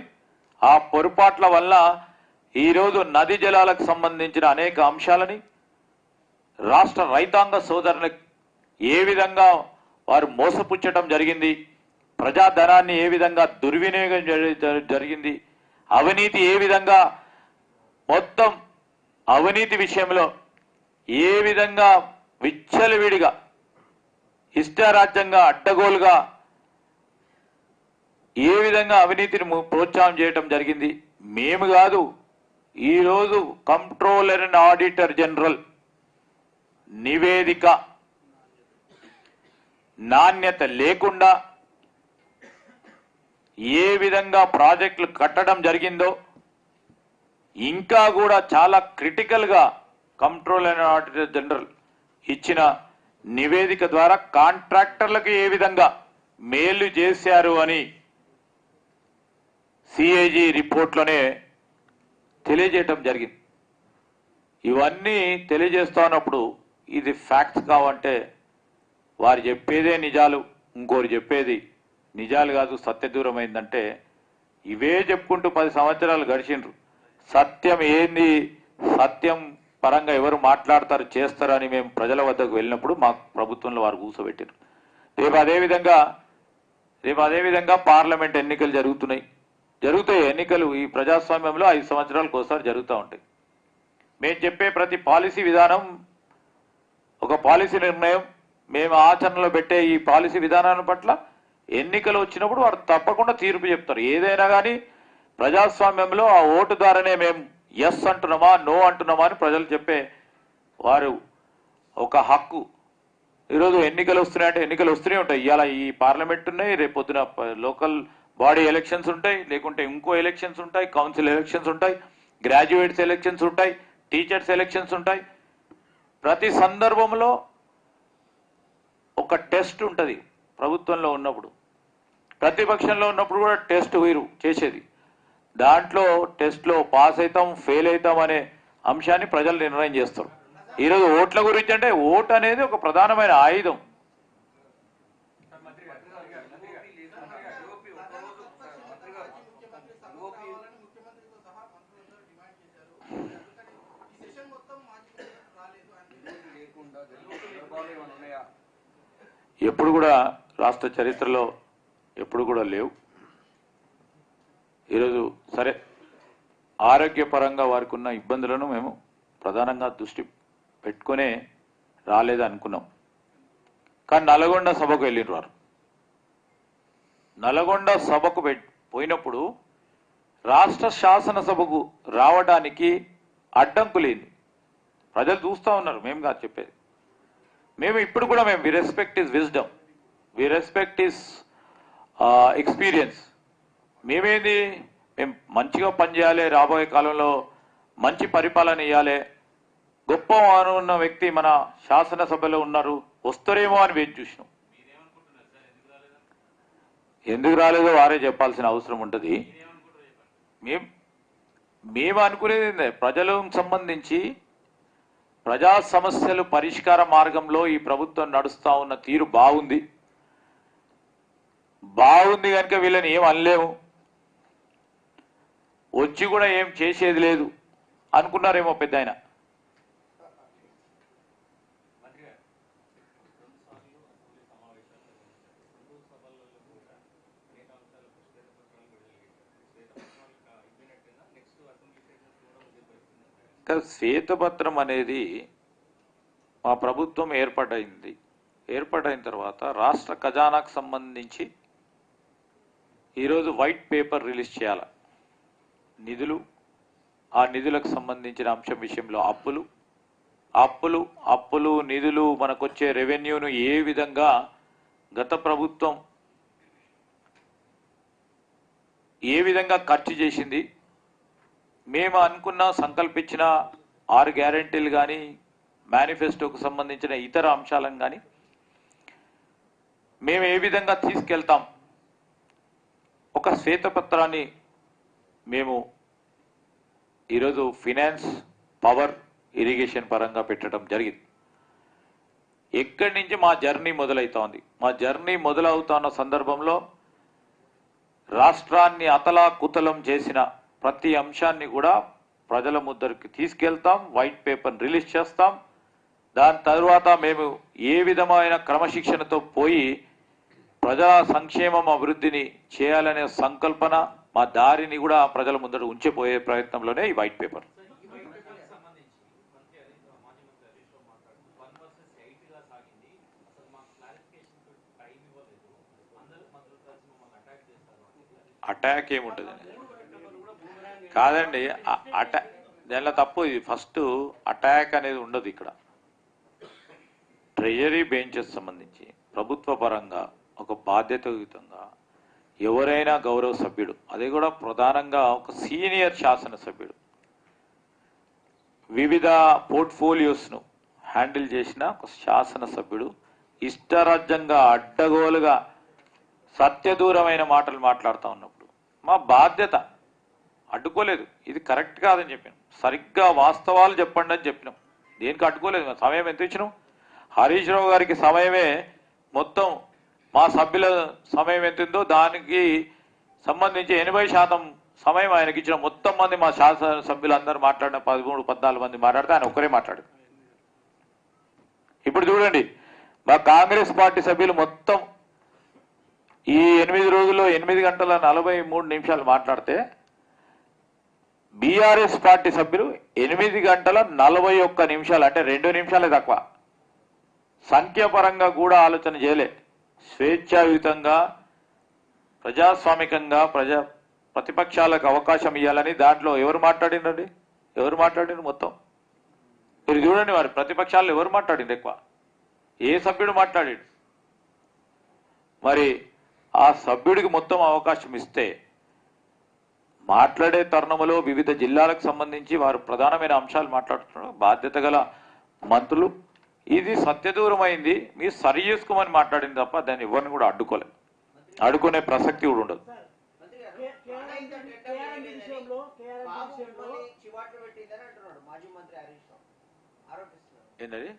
ఆ పొరపాట్ల వల్ల ఈరోజు నది జలాలకు సంబంధించిన అనేక అంశాలని రాష్ట్ర రైతాంగ సోదరులకు ఏ విధంగా వారు మోసపుచ్చటం జరిగింది, ప్రజాధనాన్ని ఏ విధంగా దుర్వినియోగం జరిగింది, అవినీతి ఏ విధంగా మొత్తం అవినీతి విషయంలో ఏ విధంగా విచ్చలవిడిగా ఇష్టారాజ్యంగా అడ్డగోలుగా ఏ విధంగా అవినీతిని ప్రోత్సాహం చేయటం జరిగింది. మేము కాదు, ఈరోజు కంట్రోలర్ అండ్ ఆడిటర్ జనరల్ నివేదిక నాణ్యత లేకుండా ఏ విధంగా ప్రాజెక్టులు కట్టడం జరిగిందో ఇంకా కూడా చాలా క్రిటికల్గా కంట్రోలర్ అండ్ ఆడిటర్ జనరల్ ఇచ్చిన నివేదిక ద్వారా కాంట్రాక్టర్లకు ఏ విధంగా మేలు చేశారు అని సిఐజీ రిపోర్ట్లోనే తెలియజేయటం జరిగింది. ఇవన్నీ తెలియజేస్తున్నప్పుడు ఇది ఫ్యాక్ట్స్ కావంటే వారు చెప్పేదే నిజాలు, ఇంకోరు చెప్పేది నిజాలు కాదు, సత్యదూరమైందంటే ఇవే చెప్పుకుంటూ 10 సంవత్సరాలు గడిచిండ్రు. సత్యం ఏంది, సత్యం పరంగా ఎవరు మాట్లాడతారు చేస్తారు అని మేము ప్రజల వద్దకు వెళ్ళినప్పుడు మా ప్రభుత్వంలో వారు కూర్చోబెట్టారు. రేపు అదేవిధంగా పార్లమెంట్ ఎన్నికలు జరుగుతాయి. ఎన్నికలు ఈ ప్రజాస్వామ్యంలో 5 సంవత్సరాలకు ఒకసారి జరుగుతూ ఉంటాయి. మేము చెప్పే ప్రతి పాలసీ విధానం ఒక పాలసీ నిర్ణయం, మేము ఆచరణలో పెట్టే ఈ పాలసీ విధానాన్ని పట్ల ఎన్నికలు వచ్చినప్పుడు వారు తప్పకుండా తీర్పు చెప్తారు. ఏదైనా కానీ ప్రజాస్వామ్యంలో ఆ ఓటు ద్వారానే మేము ఎస్ అంటున్నామా నో అంటున్నామా అని ప్రజలు చెప్పే వారు ఒక హక్కు. ఈరోజు ఎన్నికలు వస్తున్నాయంటే ఎన్నికలు వస్తూనే ఉంటాయి. ఇవాళ ఈ పార్లమెంట్ ఉన్నాయి, రేపు పొద్దున లోకల్ బాడీ ఎలక్షన్స్ ఉంటాయి, లేకుంటే ఇంకో ఎలక్షన్స్ ఉంటాయి, కౌన్సిల్ ఎలక్షన్స్ ఉంటాయి, గ్రాడ్యుయేట్స్ ఎలక్షన్స్ ఉంటాయి, టీచర్స్ ఎలక్షన్స్ ఉంటాయి. ప్రతి సందర్భంలో ఒక టెస్ట్ ఉంటుంది. ప్రభుత్వంలో ఉన్నప్పుడు, ప్రతిపక్షంలో ఉన్నప్పుడు కూడా టెస్ట్ వీరు చేసేది. దాంట్లో టెస్ట్లో పాస్ అవుతాం, ఫెయిల్ అవుతాం అనే అంశాన్ని ప్రజలు నిర్ణయం చేస్తారు. ఈరోజు ఓట్ల గురించి అంటే ఓటు అనేది ఒక ప్రధానమైన ఆయుధం. ఎప్పుడు కూడా రాష్ట్ర చరిత్రలో ఎప్పుడు కూడా లేవు. ఈరోజు సరే ఆరోగ్యపరంగా వారికి ఉన్న ఇబ్బందులను మేము ప్రధానంగా దృష్టి పెట్టుకునే రాలేదు అనుకున్నాం. కానీ నల్గొండ సభకు వెళ్ళిన వారు, నల్గొండ సభకు పోయినప్పుడు రాష్ట్ర శాసనసభకు రావడానికి అడ్డంకు లేదు. ప్రజలు చూస్తూ ఉన్నారు, మేము కాదు చెప్పేది. మేము ఇప్పుడు కూడా we respect is wisdom, we respect is experience. మేము మంచిగా పనిచేయాలి, రాబోయే కాలంలో మంచి పరిపాలన ఇవ్వాలి, గొప్ప ఉన్న వ్యక్తి మన శాసనసభలో ఉన్నారు, వస్తారేమో అని వేచి చూసినాం. ఎందుకు రాలేదో వారే చెప్పాల్సిన అవసరం ఉంటుంది. మేము అనుకునేది ప్రజలకు సంబంధించి ప్రజా సమస్యలు పరిష్కార మార్గంలో ఈ ప్రభుత్వం నడుస్తూ ఉన్న తీరు బాగుంది కనుక వీళ్ళని ఏం అనలేము, వచ్చి కూడా ఏం చేసేది లేదు అనుకున్నారేమో పెద్ద ఆయన. శ్వేతపత్రం అనేది మా ప్రభుత్వం ఏర్పాటైన తర్వాత రాష్ట్ర ఖజానాకు సంబంధించి ఈరోజు వైట్ పేపర్ రిలీజ్ చేయాలి. నిధులు, ఆ నిధులకు సంబంధించిన అంశం విషయంలో అప్పులు నిధులు, మనకొచ్చే రెవెన్యూను ఏ విధంగా గత ప్రభుత్వం ఏ విధంగా ఖర్చు చేసింది, మేము అనుకున్న సంకల్పించిన 6 గ్యారెంటీలు కానీ మేనిఫెస్టోకు సంబంధించిన ఇతర అంశాలను కానీ మేము ఏ విధంగా తీసుకెళ్తాం, ఒక శ్వేతపత్రాన్ని మేము ఈరోజు ఫినాన్స్, పవర్, ఇరిగేషన్ పరంగా పెట్టడం జరిగింది. ఎక్కడి నుంచి మా జర్నీ మొదలవుతోంది? మా జర్నీ మొదలవుతున్న సందర్భంలో రాష్ట్రాన్ని అతలాకుతలం చేసిన ప్రతి అంశాన్ని కూడా ప్రజల ముద్దరికి తీసుకెళ్తాం, వైట్ పేపర్ రిలీజ్ చేస్తాం. దాని తర్వాత మేము ఏ విధమైన క్రమశిక్షణతో పోయి ప్రజా సంక్షేమం, అభివృద్ధిని చేయాలనే సంకల్పన, మా దారిని కూడా ప్రజల ముందర ఉంచిపోయే ప్రయత్నంలోనే ఈ వైట్ పేపర్. అటాక్ ఏముంటుంది కాదండి, దానిలో తప్పు. ఇది ఫస్ట్ అటాక్ అనేది ఉండదు ఇక్కడ. ట్రెజరీ బెంచెస్ సంబంధించి ప్రభుత్వ పరంగా ఒక బాధ్యతాయుతంగా ఎవరైనా గౌరవ సభ్యుడు, అది కూడా ప్రధానంగా ఒక సీనియర్ శాసనసభ్యుడు, వివిధ పోర్ట్ఫోలియోస్ను హ్యాండిల్ చేసిన ఒక శాసనసభ్యుడు ఇష్టరాజ్యంగా అడ్డగోలుగా సత్యదూరమైన మాటలు మాట్లాడుతూ ఉన్నప్పుడు మా బాధ్యత. అడ్డుకోలేదు, ఇది కరెక్ట్ కాదని చెప్పాను. సరిగ్గా వాస్తవాలు చెప్పండి అని చెప్పినాం. దేనికి అడ్డుకోలేదు. సమయం ఎంత ఇచ్చినాం? హరీష్ రావు గారికి సమయమే మొత్తం, మా సభ్యుల సమయం ఎంత ఉందో దానికి సంబంధించి 80% సమయం ఆయనకి ఇచ్చిన. మొత్తం మంది మా శాసన సభ్యులందరూ మాట్లాడిన 13-14 మంది మాట్లాడితే ఆయన ఒక్కరే మాట్లాడు. ఇప్పుడు చూడండి, మా కాంగ్రెస్ పార్టీ సభ్యులు మొత్తం ఈ 8 రోజుల్లో 8 గంటల 43 నిమిషాలు మాట్లాడితే బీఆర్ఎస్ పార్టీ సభ్యులు 8 గంటల 41 నిమిషాలు, అంటే 2 నిమిషాలే తక్కువ. సంఖ్యాపరంగా కూడా ఆలోచన చేయలే. స్వేచ్ఛాయుతంగా, ప్రజాస్వామికంగా ప్రతిపక్షాలకు అవకాశం ఇవ్వాలని దాంట్లో ఎవరు మాట్లాడినండి? ఎవరు మాట్లాడిన మొత్తం మీరు చూడండి. వారి ప్రతిపక్షాలు ఎవరు మాట్లాడింది ఎక్కువ? ఏ సభ్యుడు మాట్లాడాడు? మరి ఆ సభ్యుడికి మొత్తం అవకాశం ఇస్తే మాట్లాడే తరుణంలో వివిధ జిల్లాలకు సంబంధించి వారు ప్రధానమైన అంశాలు మాట్లాడుతున్నారు. బాధ్యత గల మంత్రులు ఇది సత్యదూరం అయింది, మీరు సరి చేసుకోమని మాట్లాడింది తప్ప దాన్ని ఎవరిని కూడా అడ్డుకోలేదు, అడ్డుకునే ప్రసక్తి కూడా ఉండదు. ఏంటది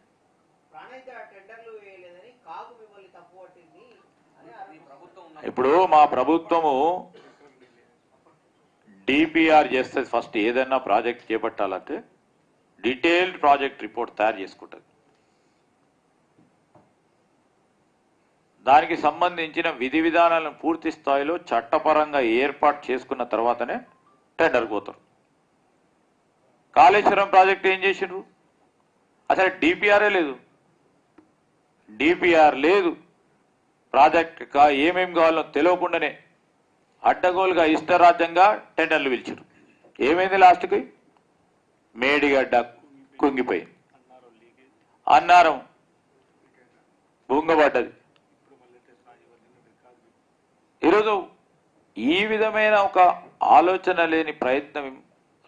ఇప్పుడు మా ప్రభుత్వము డిపిఆర్ చేస్తే ఫస్ట్ ఏదైనా ప్రాజెక్ట్ చేపట్టాలంటే డీటెయిల్డ్ ప్రాజెక్ట్ రిపోర్ట్ తయారు చేసుకుంటుంది. దానికి సంబంధించిన విధి విధానాలను పూర్తి స్థాయిలో చట్టపరంగా ఏర్పాటు చేసుకున్న తర్వాతనే టెండర్ పోతారు. కాళేశ్వరం ప్రాజెక్ట్ ఏం చేసిండ్రు? అసలు డిపిఆర్ఏ లేదు, డిపిఆర్ లేదు, ప్రాజెక్ట్ ఏమేమి కావాలో తెలియకుండానే అడ్డగోలుగా ఇష్టరాజ్యంగా టెండర్లు పిలిచారు. ఏమైంది లాస్ట్కి? మేడిగడ్డ కుంగిపోయింది, అన్నారం భూంగబడ్డది. ఈరోజు ఈ విధమైన ఒక ఆలోచన లేని ప్రయత్నం,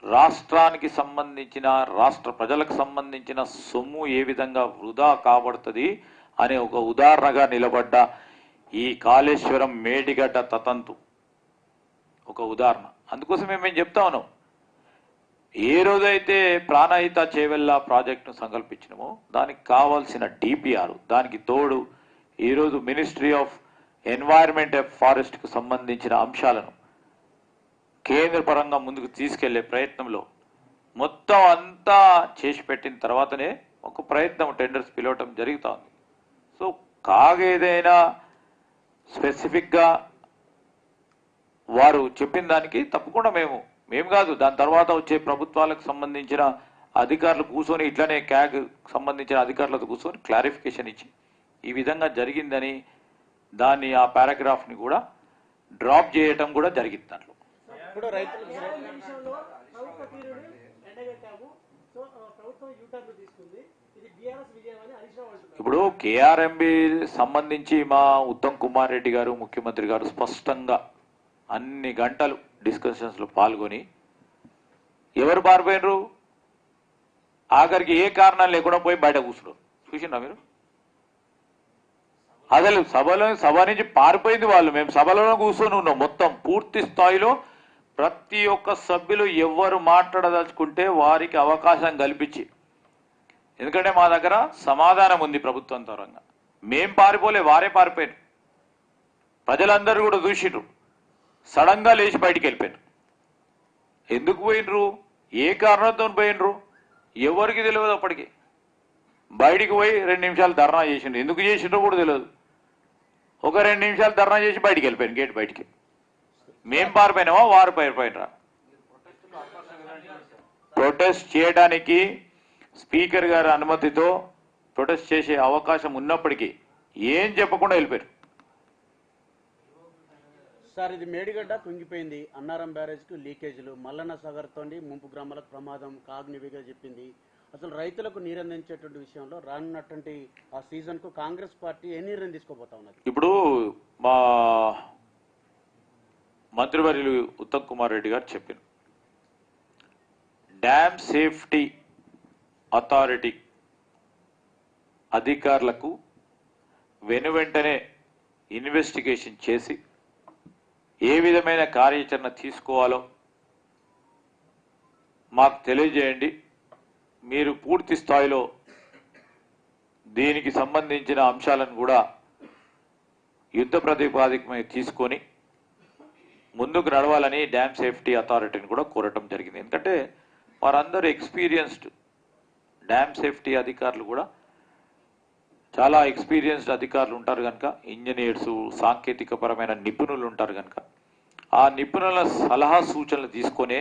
రాష్ట్రానికి సంబంధించిన రాష్ట్ర ప్రజలకు సంబంధించిన సొమ్ము ఏ విధంగా వృధా కాబడుతుంది అనే ఒక ఉదాహరణగా నిలబడ్డ ఈ కాళేశ్వరం మేడిగడ్డ తతంతు ఒక ఉదాహరణ. అందుకోసం మేము చెప్తా ఉన్నాం, ఏ రోజైతే ప్రాణహిత చేవెళ్ళ ప్రాజెక్టును సంకల్పించినామో దానికి కావాల్సిన డిపిఆర్, దానికి తోడు ఈరోజు ministry of environment and forest కు సంబంధించిన అంశాలను కేంద్ర పరంగా ముందుకు తీసుకెళ్లే ప్రయత్నంలో మొత్తం అంతా చేసి పెట్టిన తర్వాతనే ఒక ప్రయత్నం టెండర్స్ పిలవటం జరుగుతూ ఉంది. సో కాగేదైనా స్పెసిఫిక్గా వారు చెప్పిన దానికి తప్పకుండా మేము కాదు, దాని తర్వాత వచ్చే ప్రభుత్వాలకు సంబంధించిన అధికారులు కూర్చొని ఇట్లనే క్యాగ్ సంబంధించిన అధికారులతో కూర్చొని క్లారిఫికేషన్ ఇచ్చి ఈ విధంగా జరిగిందని దాన్ని ఆ పారాగ్రాఫ్ ని కూడా డ్రాప్ చేయటం కూడా జరిగింది. దాంట్లో ఇప్పుడు కేఆర్ఎంబి సంబంధించి మా ఉత్తమ్ కుమార్ రెడ్డి గారు ముఖ్యమంత్రి గారు స్పష్టంగా అన్ని గంటలు డిస్కషన్స్ లో పాల్గొని ఎవరు పారిపోయినరు, ఆఖరికి ఏ కారణం లేకుండా పోయి బయట కూర్చున్నారు. చూసిండ్రా మీరు? అసలు సభ నుంచి పారిపోయింది వాళ్ళు. మేము సభలో కూర్చొని ఉన్నాం. మొత్తం పూర్తి స్థాయిలో ప్రతి ఒక్క సభ్యులు ఎవరు మాట్లాడదలుచుకుంటే వారికి అవకాశం కల్పించి, ఎందుకంటే మా దగ్గర సమాధానం ఉంది ప్రభుత్వం తరంగా. మేం పారిపోలే, వారే పారిపోయారు. ప్రజలందరూ కూడా చూసిండ్రు, సడన్ గా లేచి బయటికి వెళ్ళిపోయారు. ఎందుకు పోయినరు, ఏ కారణంతో పోయినరు ఎవరికి తెలియదు. అప్పటికి బయటికి పోయి 2 నిమిషాలు ధర్నా చేసిండ్రు. ఎందుకు చేసిండ్రో కూడా తెలియదు. ఒక 2 నిమిషాలు ధర్నా చేసి బయటికి వెళ్ళిపోయాను, గేట్ బయటికి. మేం పారిపోయినామా, వారు పారిపోయినరా? ప్రొటెస్ట్ చేయడానికి స్పీకర్ గారి అనుమతితో ప్రొటెస్ట్ చేసే అవకాశం ఉన్నప్పటికీ ఏం చెప్పకుండా వెళ్ళిపోయారు. సార్, ఇది మేడిగడ్డ కుంగిపోయింది, అన్నారం బ్యారేజ్ కు లీకేజీలు, మల్లన్న సాగర్ తోండి ముంపు గ్రామాలకు ప్రమాదం కాగ్నివిగా చెప్పింది. అసలు రైతులకు నీరందించేటువంటి విషయంలో రానున్నటువంటి ఆ సీజన్ కు కాంగ్రెస్ పార్టీ ఏ నిర్ణయం తీసుకోబోతా ఉన్నది? ఇప్పుడు మా మంత్రివర్యులు ఉత్తమ్ కుమార్ రెడ్డి గారు చెప్పారు, డ్యామ్ సేఫ్టీ అథారిటీ అధికారులకు వెనువెంటనే ఇన్వెస్టిగేషన్ చేసి ఏ విధమైన కార్యాచరణ తీసుకోవాలో మాకు తెలియజేయండి. మీరు పూర్తి స్థాయిలో దీనికి సంబంధించిన అంశాలను కూడా యుద్ధ ప్రాతిపదికపై తీసుకొని ముందుకు నడవాలని డ్యామ్ సేఫ్టీ అథారిటీని కూడా కోరటం జరిగింది. ఎందుకంటే వారందరూ ఎక్స్పీరియన్స్డ్ డ్యామ్ సేఫ్టీ అధికారులు కూడా చాలా ఎక్స్పీరియన్స్డ్ అధికారులు ఉంటారు కనుక, ఇంజనీర్స్, సాంకేతిక పరమైన నిపుణులు ఉంటారు కనుక ఆ నిపుణుల సలహా సూచనలు తీసుకొనే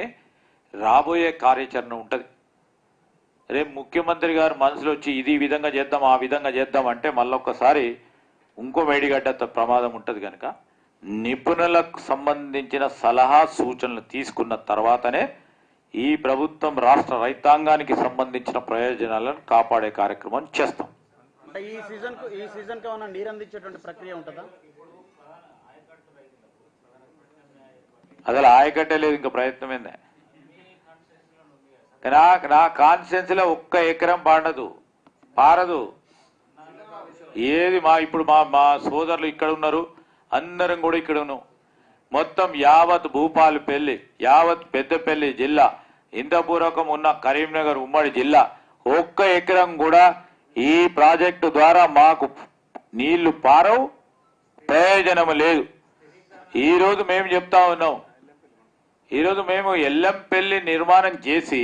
రాబోయే కార్యాచరణ ఉంటుంది. రేపు ముఖ్యమంత్రి గారు మనసులో వచ్చి ఇది విధంగా చేద్దాం, ఆ విధంగా చేద్దాం అంటే మళ్ళొక్కసారి ఇంకో మేడిగడ్డ ప్రమాదం ఉంటుంది కనుక నిపుణులకు సంబంధించిన సలహా సూచనలు తీసుకున్న తర్వాతనే ఈ ప్రభుత్వం రాష్ట్ర రైతాంగానికి సంబంధించిన ప్రయోజనాలను కాపాడే కార్యక్రమం చేస్తాం. ఈ సీజన్ కు ఏమైనా నీరందించేటువంటి ప్రక్రియ ఉంటుందా? అసలు ఆయకట్టే లేదు, ఇంకా ప్రయత్నం ఏందే. నా కాన్స్టిట్యున్సీ లో ఒక్క ఎకరం పారదు. ఏది ఇప్పుడు మా సోదరులు ఇక్కడ ఉన్నారు, అందరం కూడా ఇక్కడ ఉన్నాం. మొత్తం యావత్ భూపాలపల్లి, యావత్ పెద్దపల్లి జిల్లా, ఇంతపూర్వకం ఉన్న కరీంనగర్ ఉమ్మడి జిల్లా ఒక్క ఎకరం కూడా ఈ ప్రాజెక్టు ద్వారా మాకు నీళ్లు పారవు, ప్రయోజనం లేదు. ఈరోజు మేము చెప్తా ఉన్నాం, ఈరోజు మేము ఎల్లంపల్లి నిర్మాణం చేసి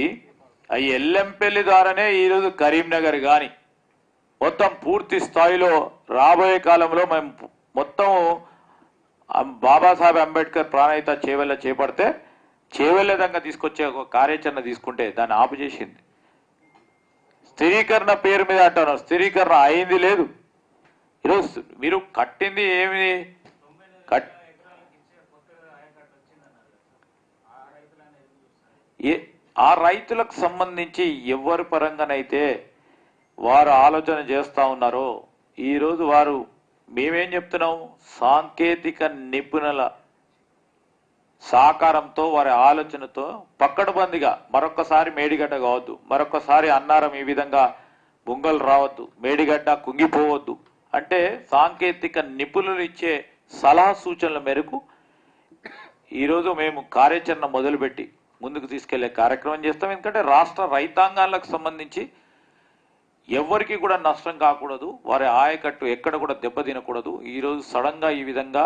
ఆ ఎల్లంపల్లి ద్వారానే ఈరోజు కరీంనగర్ కానీ మొత్తం పూర్తి స్థాయిలో రాబోయే కాలంలో మేము మొత్తం బాబాసాహెబ్ అంబేద్కర్ ప్రాణహిత చేవెళ్ళ చేపడితే చేవెళ్ళ దాకా తీసుకొచ్చే ఒక కార్యాచరణ తీసుకుంటే దాన్ని ఆపు చేసింది. స్థిరీకరణ పేరు మీద అంటాను, స్థిరీకరణ అయింది లేదు. ఈరోజు మీరు కట్టింది ఏమి ఆ రైతులకు సంబంధించి ఎవరి పరంగానైతే వారు ఆలోచన చేస్తా ఉన్నారో ఈరోజు వారు మేమేం చెప్తున్నాం, సాంకేతిక నిపుణుల సహకారంతో వారి ఆలోచనతో పక్కడబందిగా మరొకసారి మేడిగడ్డ కావద్దు, మరొకసారి అన్నారం ఈ విధంగా బొంగలు రావద్దు, మేడిగడ్డ కుంగిపోవద్దు అంటే సాంకేతిక నిపుణులు ఇచ్చే సలహా సూచనల మేరకు ఈరోజు మేము కార్యాచరణ మొదలుపెట్టి ముందుకు తీసుకెళ్లే కార్యక్రమం చేస్తాం. ఎందుకంటే రాష్ట్ర రైతాంగాలకు సంబంధించి ఎవరికి కూడా నష్టం కాకూడదు, వారి ఆయకట్టు ఎక్కడ కూడా దెబ్బ తినకూడదు. ఈరోజు సడన్ గా ఈ విధంగా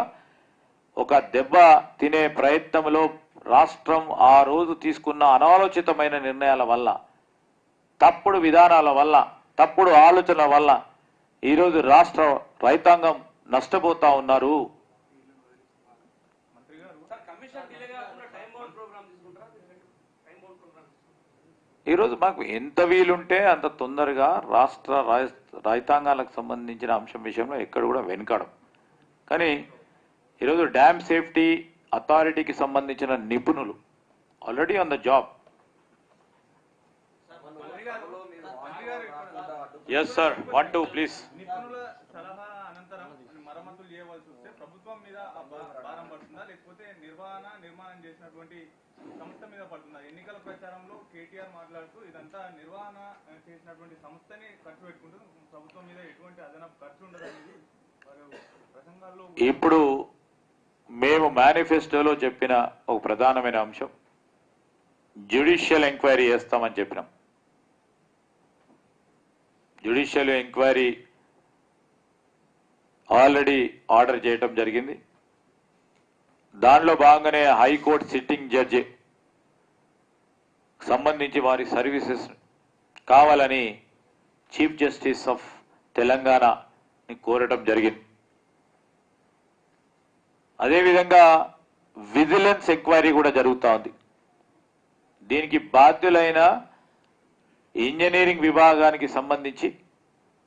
ఒక దెబ్బ తినే ప్రయత్నంలో రాష్ట్రం ఆ రోజు తీసుకున్న అనాలోచితమైన నిర్ణయాల వల్ల, తప్పుడు విధానాల వల్ల, తప్పుడు ఆలోచనల వల్ల ఈరోజు రాష్ట్ర రైతాంగం నష్టపోతా ఉన్నారు. ఈరోజు మాకు ఎంత వీలుంటే అంత తొందరగా రాష్ట్ర రైతాంగాలకు సంబంధించిన అంశం విషయంలో ఎక్కడ కూడా వెనుకాడం. కానీ ఈరోజు డ్యామ్ సేఫ్టీ అథారిటీకి సంబంధించిన నిపుణులు already on the job. Yes sir, 1 2 please. నిపుణుల సలహా అనంతరం మరమ్మతులు చేయవలసి వస్తే ప్రభుత్వం మీద భారం పడుతుందా, లేకపోతే నిర్మాణం చేసినటువంటి సంస్థ మీద పడుతుందా? ఎన్నికల ప్రచారంలో కేటీఆర్ మాట్లాడుతూ ఇదంతా నిర్వహణ చేసినటువంటి సంస్థని ఖర్చు పెట్టుకుంటూ ప్రభుత్వం మీద ఎటువంటి అదనపు ఖర్చు ఉండదు అనేది వారు ప్రసంగాల్లో. ఇప్పుడు మేము మేనిఫెస్టోలో చెప్పిన ఒక ప్రధానమైన అంశం జ్యుడిషియల్ ఎంక్వైరీ చేస్తామని చెప్పినాం. జ్యుడిషియల్ ఎంక్వైరీ ఆల్రెడీ ఆర్డర్ చేయటం జరిగింది. దానిలో భాగంగానే హైకోర్టు సిట్టింగ్ జడ్జి సంబంధించి వారి సర్వీసెస్ కావాలని చీఫ్ జస్టిస్ ఆఫ్ తెలంగాణని కోరటం జరిగింది. అదేవిధంగా విజిలెన్స్ ఎంక్వైరీ కూడా జరుగుతూ ఉంది. దీనికి బాధ్యులైన ఇంజనీరింగ్ విభాగానికి సంబంధించి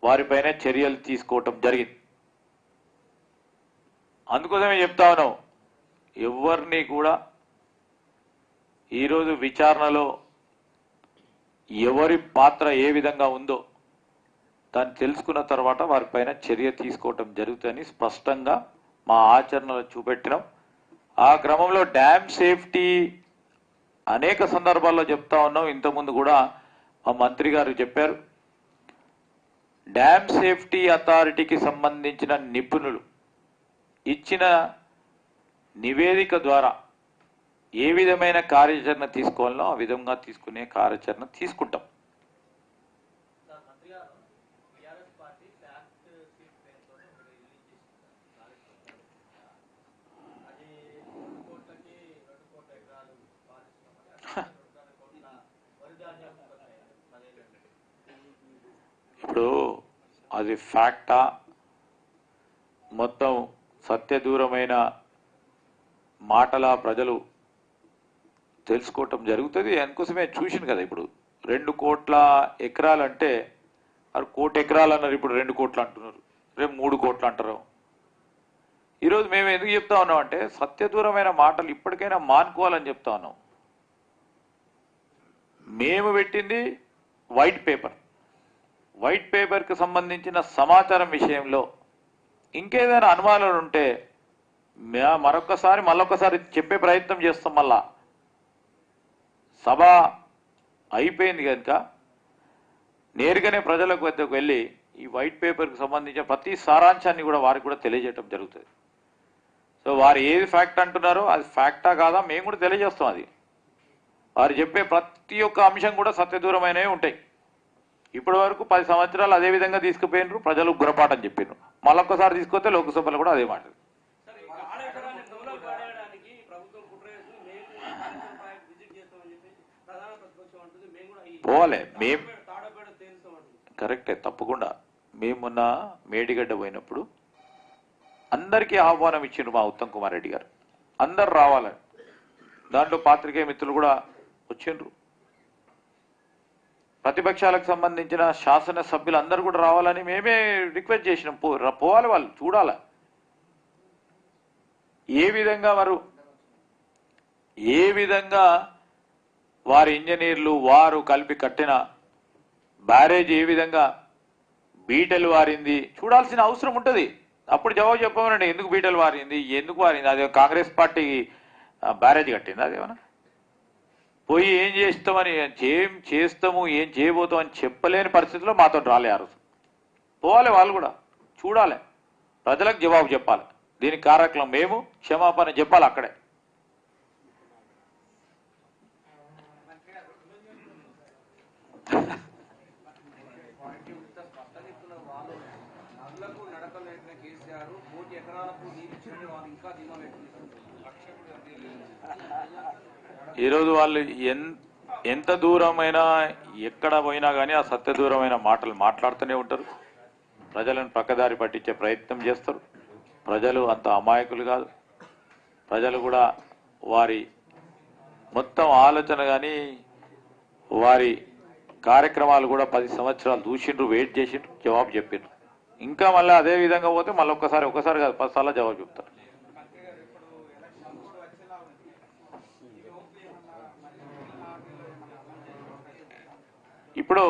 వారిపైన చర్యలు తీసుకోవటం జరిగింది. అందుకోసమే చెప్తా ఉన్నాం, ఎవరిని కూడా ఈరోజు విచారణలో ఎవరి పాత్ర ఏ విధంగా ఉందో దాన్ని తెలుసుకున్న తర్వాత వారిపైన చర్య తీసుకోవటం జరుగుతుందని స్పష్టంగా మా ఆచరణలో చూపెట్టినాం. ఆ క్రమంలో డ్యామ్ సేఫ్టీ అనేక సందర్భాల్లో చెప్తా ఉన్నాం. ఇంతకుముందు కూడా మా మంత్రి గారు చెప్పారు, డ్యామ్ సేఫ్టీ అథారిటీకి సంబంధించిన నిపుణులు ఇచ్చిన నివేదిక ద్వారా ఏ విధమైన కార్యాచరణ తీసుకోవాలో ఆ విధంగా తీసుకునే కార్యాచరణ తీసుకుంటాం. ఇప్పుడు అది ఫ్యాక్టా, మొత్తం సత్యదూరమైన మాటల ప్రజలు తెలుసుకోవటం జరుగుతుంది. అందుకోసమే చూసింది కదా, ఇప్పుడు 2 కోట్ల ఎకరాలు అంటే అది 1 కోటి ఎకరాలు అన్నారు, ఇప్పుడు 2 కోట్లు అంటున్నారు, రేపు 3 కోట్లు అంటారు. ఈరోజు మేము ఎందుకు చెప్తా ఉన్నాం అంటే సత్యదూరమైన మాటలు ఇప్పటికైనా మానుకోవాలని చెప్తా ఉన్నాం. మేము పెట్టింది వైట్ పేపర్కి సంబంధించిన సమాచారం విషయంలో ఇంకేదైనా అనుమానాలు ఉంటే మళ్ళొక్కసారి చెప్పే ప్రయత్నం చేస్తాం. మళ్ళా సభ అయిపోయింది కనుక నేరుగానే ప్రజలకు వద్దకు వెళ్ళి ఈ వైట్ పేపర్కి సంబంధించిన ప్రతి సారాంశాన్ని కూడా వారికి కూడా తెలియజేయడం జరుగుతుంది. సో వారు ఏది ఫ్యాక్ట్ అంటున్నారో అది ఫ్యాక్టా కాదా మేము కూడా తెలియజేస్తాం. అది వారు చెప్పే ప్రతి ఒక్క అంశం కూడా సత్యదూరమైనవి ఉంటాయి. ఇప్పటి వరకు 10 సంవత్సరాలు అదే విధంగా తీసుకుపోయినారు, ప్రజలు గురపాఠం చెప్పారు. మళ్ళొక్కసారి తీసుకొస్తే లోక్సభలో కూడా అదే మాట. పోవాలి మేము కరెక్టే, తప్పకుండా. మేము మొన్న మేడిగడ్డ పోయినప్పుడు అందరికీ ఆహ్వానం ఇచ్చిండ్రు మా ఉత్తమ్ కుమార్ రెడ్డి గారు, అందరు రావాలని. దాంట్లో పాత్రికేయ మిత్రులు కూడా వచ్చిండ్రు. ప్రతిపక్షాలకు సంబంధించిన శాసన సభ్యులు అందరూ కూడా రావాలని మేమే రిక్వెస్ట్ చేసినాం. పోవాలి, వాళ్ళు చూడాలి ఏ విధంగా వారి ఇంజనీర్లు వారు కలిపి కట్టిన బ్యారేజ్ ఏ విధంగా బీటలు వారింది చూడాల్సిన అవసరం ఉంటుంది. అప్పుడు జవాబు చెప్పమనండి, ఎందుకు బీటలు వారింది, ఎందుకు వారింది. అదే కాంగ్రెస్ పార్టీ బ్యారేజ్ కట్టింది. అదేమన్నా పోయి ఏం చేస్తామని, ఏం చేస్తాము ఏం చేయబోతాం అని చెప్పలేని పరిస్థితిలో మాతో రాలే. ఆ రోజు పోవాలి, వాళ్ళు కూడా చూడాలి, ప్రజలకు జవాబు చెప్పాలి. దీనికి కారకులం మేము, క్షమాపణ చెప్పాలి అక్కడే. ఈరోజు వాళ్ళు ఎంత దూరమైనా ఎక్కడ పోయినా కానీ ఆ సత్య దూరమైన మాటలు మాట్లాడుతూనే ఉంటారు. ప్రజలను పక్కదారి పట్టించే ప్రయత్నం చేస్తారు. ప్రజలు అంత అమాయకులు కాదు. ప్రజలు కూడా వారి మొత్తం ఆలోచన కానీ వారి కార్యక్రమాలు కూడా 10 సంవత్సరాలు చూసిండ్రు, వెయిట్ చేసిండ్రు, జవాబు చెప్పిండ్రు. ఇంకా మళ్ళీ అదే విధంగా పోతే మళ్ళీ ఒకసారి కాదు 10 సార్లు జవాబు చెప్తారు. ఇప్పుడు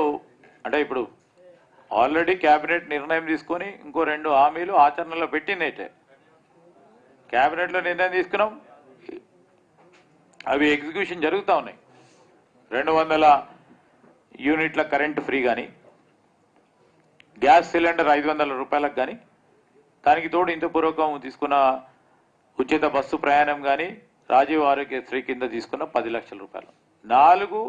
ఆల్రెడీ కేబినెట్ నిర్ణయం తీసుకొని ఇంకో 2 హామీలు ఆచరణలో పెట్టిందైతే కేబినెట్లో నిర్ణయం తీసుకున్నాం, అవి ఎగ్జిక్యూషన్ జరుగుతూ ఉన్నాయి. 200 యూనిట్ల కరెంటు ఫ్రీ కానీ, గ్యాస్ సిలిండర్ 500 రూపాయలకు కానీ, దానికి తోడు ఇంతపూర్వకం తీసుకున్న ఉచిత బస్సు ప్రయాణం కానీ, రాజీవ్ ఆరోగ్యశ్రీ కింద తీసుకున్న 10 లక్షల రూపాయలు. 4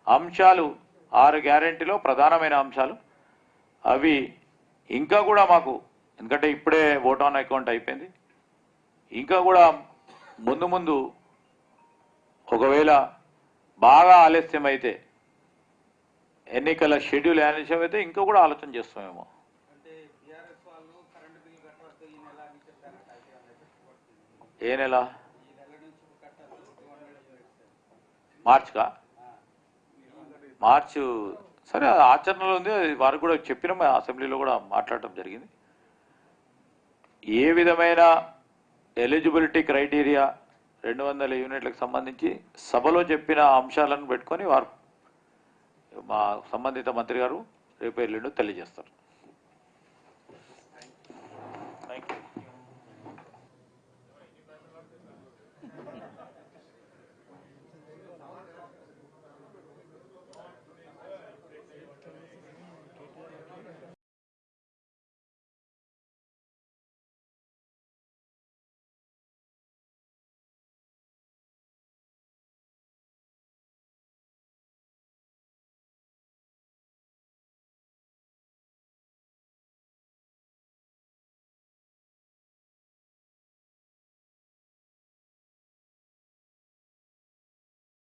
అంశాలు 6 గ్యారెంటీలో ప్రధానమైన అంశాలు అవి ఇంకా కూడా మాకు, ఎందుకంటే ఇప్పుడే ఓట్ ఆన్ అకౌంట్ అయిపోయింది, ఇంకా కూడా ముందు ఒకవేళ బాగా ఆలస్యం అయితే, ఎన్నికల షెడ్యూల్ ఆలస్యం అయితే ఇంకా కూడా ఆలోచన చేస్తామేమో. ఏ నెల? మార్చు సరే, ఆచరణలో ఉంది. వారు కూడా చెప్పినాం, అసెంబ్లీలో కూడా మాట్లాడటం జరిగింది. ఏ విధమైన ఎలిజిబిలిటీ క్రైటీరియా 200 యూనిట్లకు సంబంధించి సభలో చెప్పిన అంశాలను పెట్టుకొని వారు మా సంబంధిత మంత్రి గారు రేపు ఎల్లుండి తెలియజేస్తారు.